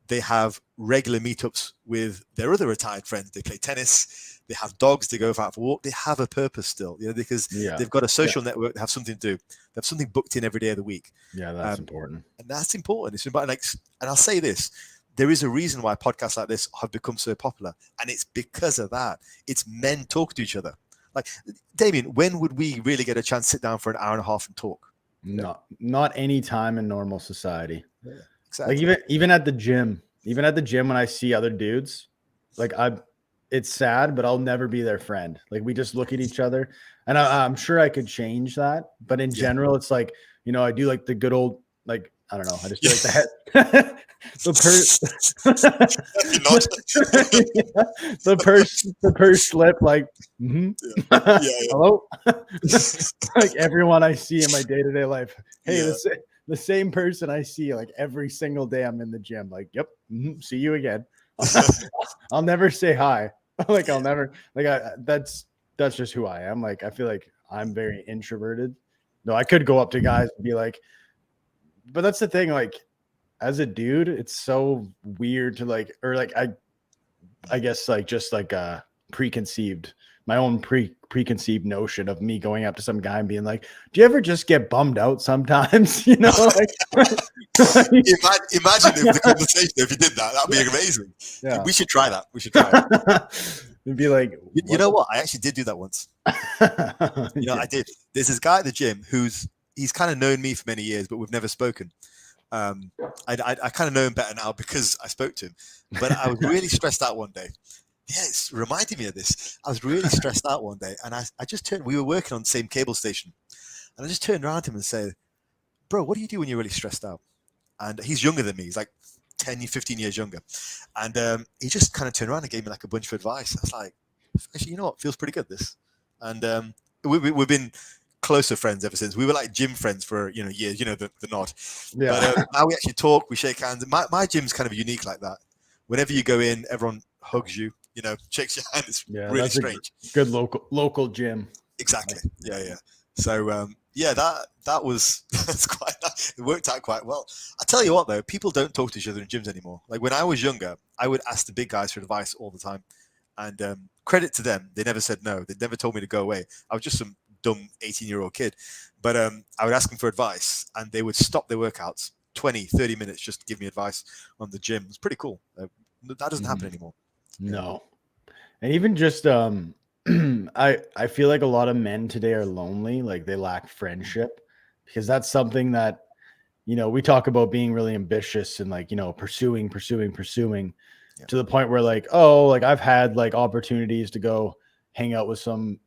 They have regular meetups with their other retired friends. They play tennis. They have dogs. They go out for a walk. They have a purpose still, because they've got a social network. They have something to do. They have something booked in every day of the week. Yeah, that's important. And that's important. It's important. Like, and I'll say this: there is a reason why podcasts like this have become so popular, and it's because of that. It's men talk to each other. Like, Damien, when would we really get a chance to sit down for an hour and a half and talk? Not any time in normal society. Yeah, exactly. Like even at the gym, when I see other dudes, like it's sad, but I'll never be their friend. Like we just look at each other, and I'm sure I could change that. But in general, it's like, I do like the good old, like, I don't know. I just do like the head, the purse slip, like, hello, like everyone I see in my day-to-day life. Hey, the same person I see like every single day I'm in the gym. Like, yep, see you again. I'll never say hi. Like I'll never that's just who I am. Like I feel like I'm very introverted. No, I could go up to guys and be like, but that's the thing, like as a dude, it's so weird to like, or like I guess like just like my own preconceived notion of me going up to some guy and being like, do you ever just get bummed out sometimes? Like imagine if the conversation, if you did that'd be amazing. Yeah. We should try that. It'd be like, you know what? I actually did do that once. I did. There's this guy at the gym he's kind of known me for many years, but we've never spoken. I kind of know him better now because I spoke to him, but I was really stressed out one day. Yeah, it's reminding me of this. I was really stressed out one day, and I just turned. We were working on the same cable station, and I just turned around to him and said, "Bro, what do you do when you're really stressed out?" And he's younger than me. He's like 10, 15 years younger, and he just kind of turned around and gave me like a bunch of advice. I was like, "Actually, you know what? Feels pretty good, this." And we've been closer friends ever since. We were like gym friends for years. The nod. Yeah. But now we actually talk. We shake hands. My gym's kind of unique like that. Whenever you go in, everyone hugs you. Shakes your hand. It's really strange. Good local gym. Exactly. Yeah. So that's quite nice. It worked out quite well. I tell you what though, people don't talk to each other in gyms anymore. Like when I was younger, I would ask the big guys for advice all the time, and credit to them, they never said no. They never told me to go away. I was just some dumb 18-year-old kid, but I would ask them for advice, and they would stop their workouts 20-30 minutes just to give me advice on the gym. It's pretty cool. That doesn't happen anymore. No. And even just I feel like a lot of men today are lonely, like they lack friendship, because that's something that we talk about being really ambitious and like pursuing to the point where like, oh, like I've had like opportunities to go hang out with some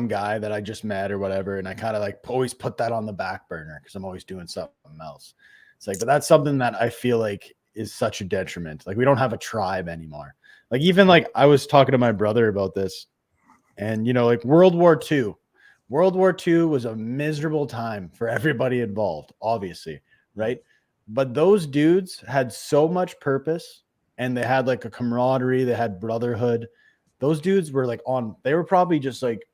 guy that I just met or whatever, and I kind of like always put that on the back burner because I'm always doing something else. It's like, but that's something that I feel like is such a detriment. Like we don't have a tribe anymore. Like even like I was talking to my brother about this, and like World War II was a miserable time for everybody involved, obviously, right? But those dudes had so much purpose, and they had like a camaraderie, they had brotherhood. Those dudes were like they were probably just like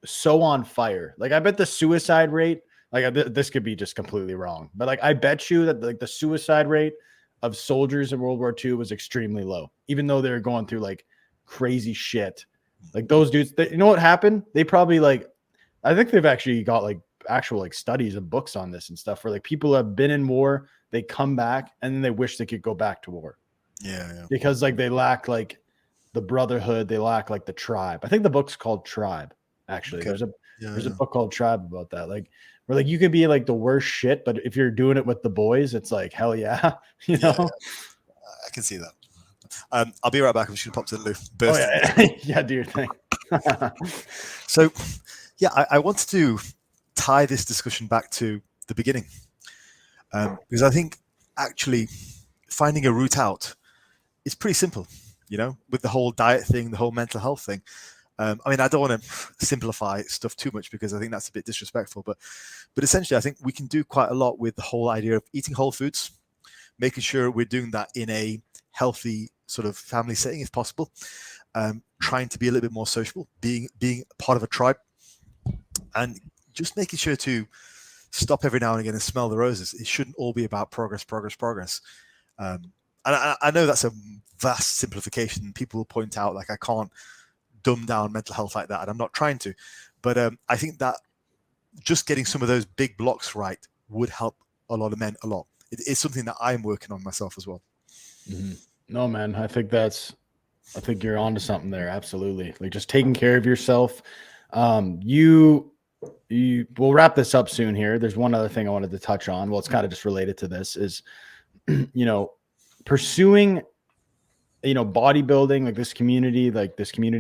so on fire. Like I bet the suicide rate, like this could be just completely wrong, but like I bet you that like the suicide rate of soldiers in World War II was extremely low, even though they were going through like crazy shit. Like those dudes, you know what happened? They probably like, I think they've actually got like actual like studies and books on this and stuff where like people have been in war, they come back and then they wish they could go back to war. Yeah. Because like they lack like the brotherhood, they lack like the tribe. I think the book's called Tribe. Actually, okay. There's a book called Tribe about that. Like where like you can be like the worst shit, but if you're doing it with the boys, it's like hell yeah, Yeah. I can see that. I'll be right back. I'm just gonna pop to the loo. Oh, yeah. Yeah, do your thing. So, yeah, I wanted to tie this discussion back to the beginning because I think actually finding a route out is pretty simple. With the whole diet thing, the whole mental health thing. I mean, I don't want to simplify stuff too much because I think that's a bit disrespectful, but essentially I think we can do quite a lot with the whole idea of eating whole foods, making sure we're doing that in a healthy sort of family setting if possible, trying to be a little bit more sociable, being part of a tribe, and just making sure to stop every now and again and smell the roses. It shouldn't all be about progress. And I know that's a vast simplification. People will point out, like, I can't dumb down mental health like that, and I'm not trying to, but I think that just getting some of those big blocks right would help a lot of men a lot. It's something that I'm working on myself as well. Mm-hmm. No, man, I think you're onto something there. Absolutely. Like, just taking care of yourself. We'll wrap this up soon here. There's one other thing I wanted to touch on. Well, it's kind of just related to this is, pursuing, bodybuilding, like this community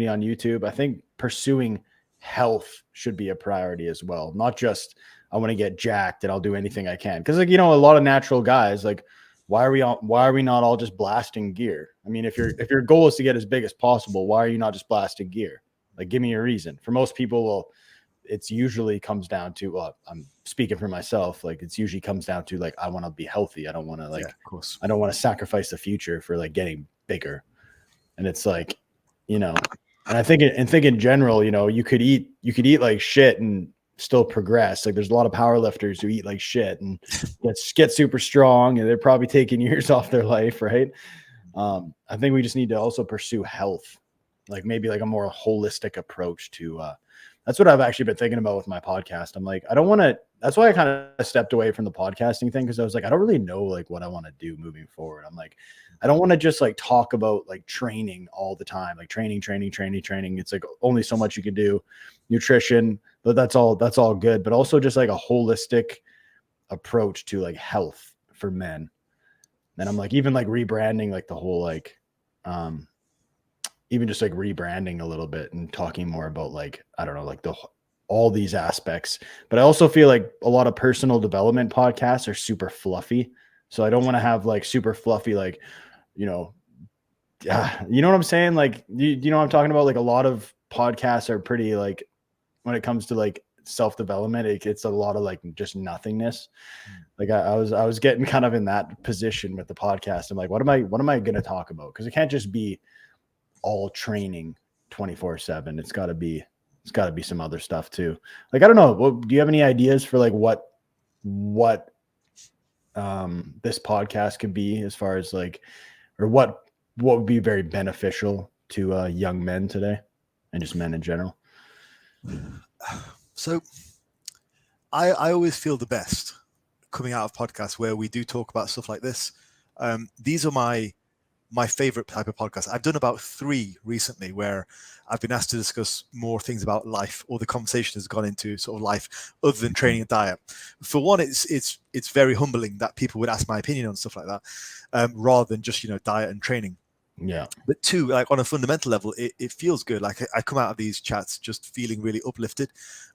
on YouTube. I think pursuing health should be a priority as well. Not just, I want to get jacked and I'll do anything I can. Cause a lot of natural guys, like, why are we not all just blasting gear? I mean, if your goal is to get as big as possible, why are you not just blasting gear? Like, give me a reason. For most people, it's usually comes down to, I'm speaking for myself. Like, it's usually comes down to, like, I want to be healthy. I don't want to, like, of course, I don't want to sacrifice the future for, like, getting bigger. And it's like, and I think in general, you could eat like shit and still progress. Like, there's a lot of power lifters who eat like shit and get super strong, and they're probably taking years off their life. Right. I think we just need to also pursue health, like maybe like a more holistic approach to, that's what I've actually been thinking about with my podcast. I'm like, I don't want to, that's why I kind of stepped away from the podcasting thing. Cause I was like, I don't really know like what I want to do moving forward. I'm like, I don't want to just like talk about like training all the time, like training. It's like only so much you can do, nutrition, but that's all good. But also just like a holistic approach to like health for men. And I'm like, even like rebranding, like the whole, like, even just like rebranding a little bit and talking more about, like, I don't know, like all these aspects. But I also feel like a lot of personal development podcasts are super fluffy. So I don't want to have like super fluffy, like, you know what I'm saying? Like, you know what I'm talking about? Like, a lot of podcasts are pretty, like, when it comes to like self-development, it's a lot of like just nothingness. Like, I was getting kind of in that position with the podcast. I'm like, what am I going to talk about? Because it can't just be all training 24/7. It's got to be some other stuff too. Like, I don't know. Do you have any ideas for like what this podcast could be, as far as like, or what would be very beneficial to young men today and just men in general? So I always feel the best coming out of podcasts where we do talk about stuff like this. These are my favorite type of podcast. I've done about 3 recently where I've been asked to discuss more things about life, or the conversation has gone into sort of life other than training and diet. For one, it's very humbling that people would ask my opinion on stuff like that, rather than just, diet and training. Yeah. But 2, like on a fundamental level, it feels good. Like, I come out of these chats just feeling really uplifted.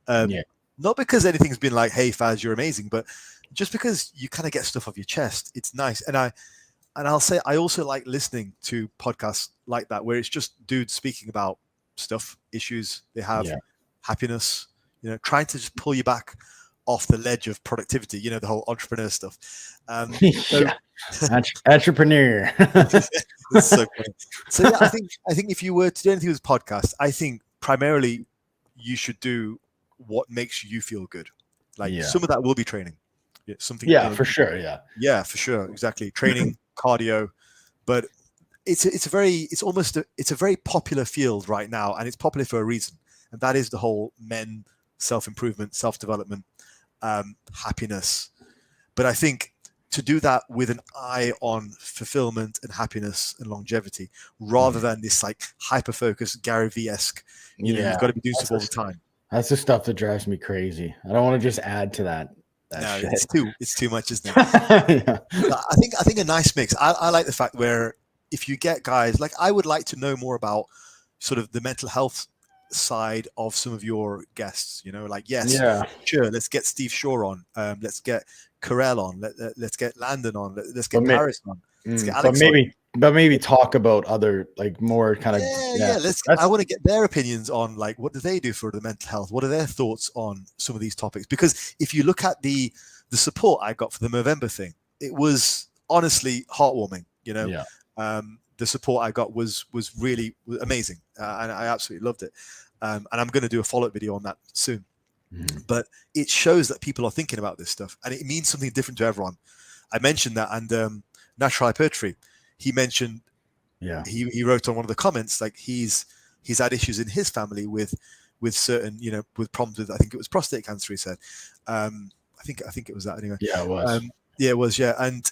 Not because anything's been like, hey, Faz, you're amazing, but just because you kind of get stuff off your chest. It's nice. And I'll say I also like listening to podcasts like that, where it's just dudes speaking about stuff, issues they have, happiness, trying to just pull you back off the ledge of productivity, the whole entrepreneur stuff. Entrepreneur. It's so funny. So yeah, I think if you were to do anything with podcasts, I think primarily you should do what makes you feel good. Like, some of that will be training. Something. For sure. Yeah, for sure. Exactly. Training, cardio, but it's a very popular field right now, and it's popular for a reason, and that is the whole men self-improvement, self-development, happiness. But I think to do that with an eye on fulfillment and happiness and longevity, rather than this like hyper-focused Gary V-esque, you've got to be doing stuff all the time. That's the stuff that drives me crazy. I don't want to just add to that. No, it's too much, isn't it? I think a nice mix. I like the fact where if you get guys, like, I would like to know more about sort of the mental health side of some of your guests, like, sure, let's get Steve Shaw on, let's get Carell on, let's get Landon on, let's get Paris on, let's get Alex on. But maybe talk about other, like, more kind of I want to get their opinions on, like, what do they do for the mental health, what are their thoughts on some of these topics. Because if you look at the support I got for the Movember thing, it was honestly heartwarming. Yeah. The support I got was really amazing, and I absolutely loved it. And I'm going to do a follow-up video on that soon. Mhm. But it shows that people are thinking about this stuff, and it means something different to everyone. I mentioned that, and Natural Hypertrophy, he mentioned, Yeah. he wrote on one of the comments, like he's had issues in his family with certain, with problems with, I think it was prostate cancer. He said, I think it was that anyway. Yeah, it was. Yeah, it was. Yeah, and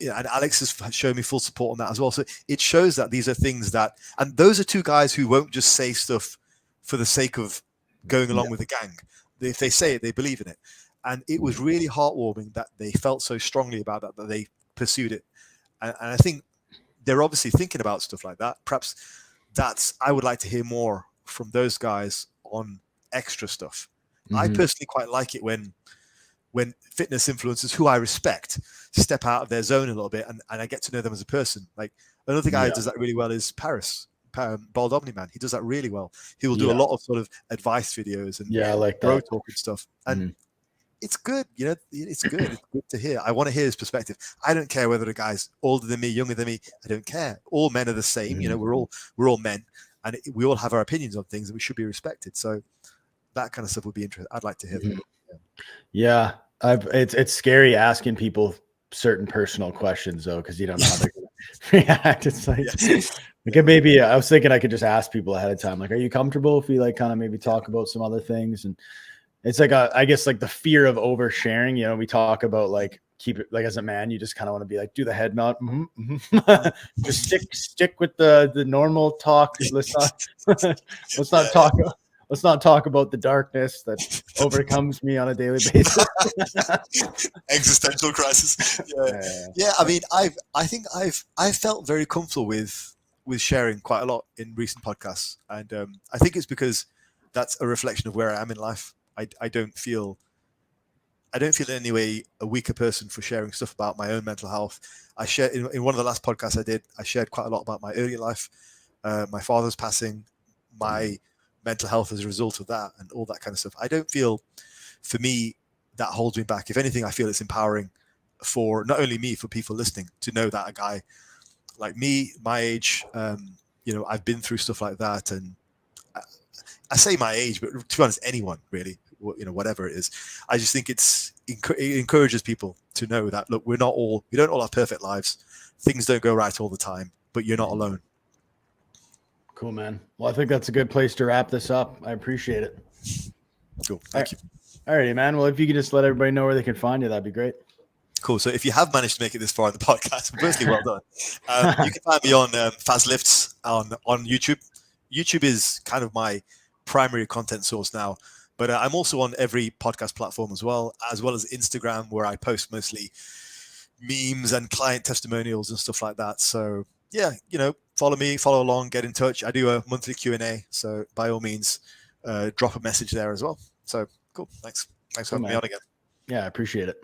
Alex has shown me full support on that as well. So it shows that these are things that, and those are two guys who won't just say stuff for the sake of going along with the gang. If they say it, they believe in it. And it was really heartwarming that they felt so strongly about that they pursued it. And I think they're obviously thinking about stuff like that. Perhaps I would like to hear more from those guys on extra stuff. I Mhm. personally quite like it when fitness influencers who I respect step out of their zone a little bit, and I get to know them as a person. Like another guy who does that really well is Paris, Bald Omni Man. He does that really well. He will do a lot of sort of advice videos and I like bro that. talk and stuff. And it's good, it's good. It's good to hear. I want to hear his perspective. I don't care whether the guy's older than me, younger than me. I don't care. All men are the same. We're all men, and we all have our opinions on things, and we should be respected. So that kind of stuff would be interesting. I'd like to hear that. Yeah, it's scary asking people certain personal questions though, because you don't know how they're gonna react. It's like, maybe I was thinking I could just ask people ahead of time, like, are you comfortable if we like kind of maybe talk about some other things? And it's like I guess like the fear of oversharing. We talk about like keep it like as a man, you just kind of want to be like do the head nod, just stick with the normal talk. Let's not talk about the darkness that overcomes me on a daily basis. Existential crisis. Yeah. I mean, I've felt very comfortable with sharing quite a lot in recent podcasts, and I think it's because that's a reflection of where I am in life. I don't feel in any way a weaker person for sharing stuff about my own mental health. I shared in one of the last podcasts I did. I shared quite a lot about my early life, my father's passing, my mental health as a result of that, and all that kind of stuff. I don't feel, for me, that holds me back. If anything, I feel it's empowering for not only me, for people listening, to know that a guy like me, my age, I've been through stuff like that. And I say my age, but to be honest, anyone really, whatever it is, I just think it encourages people to know that, look, we don't all have perfect lives. Things don't go right all the time, but you're not alone. Cool, man. Well, I think that's a good place to wrap this up. I appreciate it. Cool. Thank you. All righty, man. Well, if you could just let everybody know where they can find you, that'd be great. Cool. So if you have managed to make it this far in the podcast, firstly, well done. You can find me on Faz Lifts on YouTube. YouTube is kind of my primary content source now, but I'm also on every podcast platform as well as Instagram, where I post mostly memes and client testimonials and stuff like that. So yeah, follow me, follow along, get in touch. I do a monthly Q&A, so by all means, drop a message there as well. So cool. Thanks for having me on again. Yeah, I appreciate it.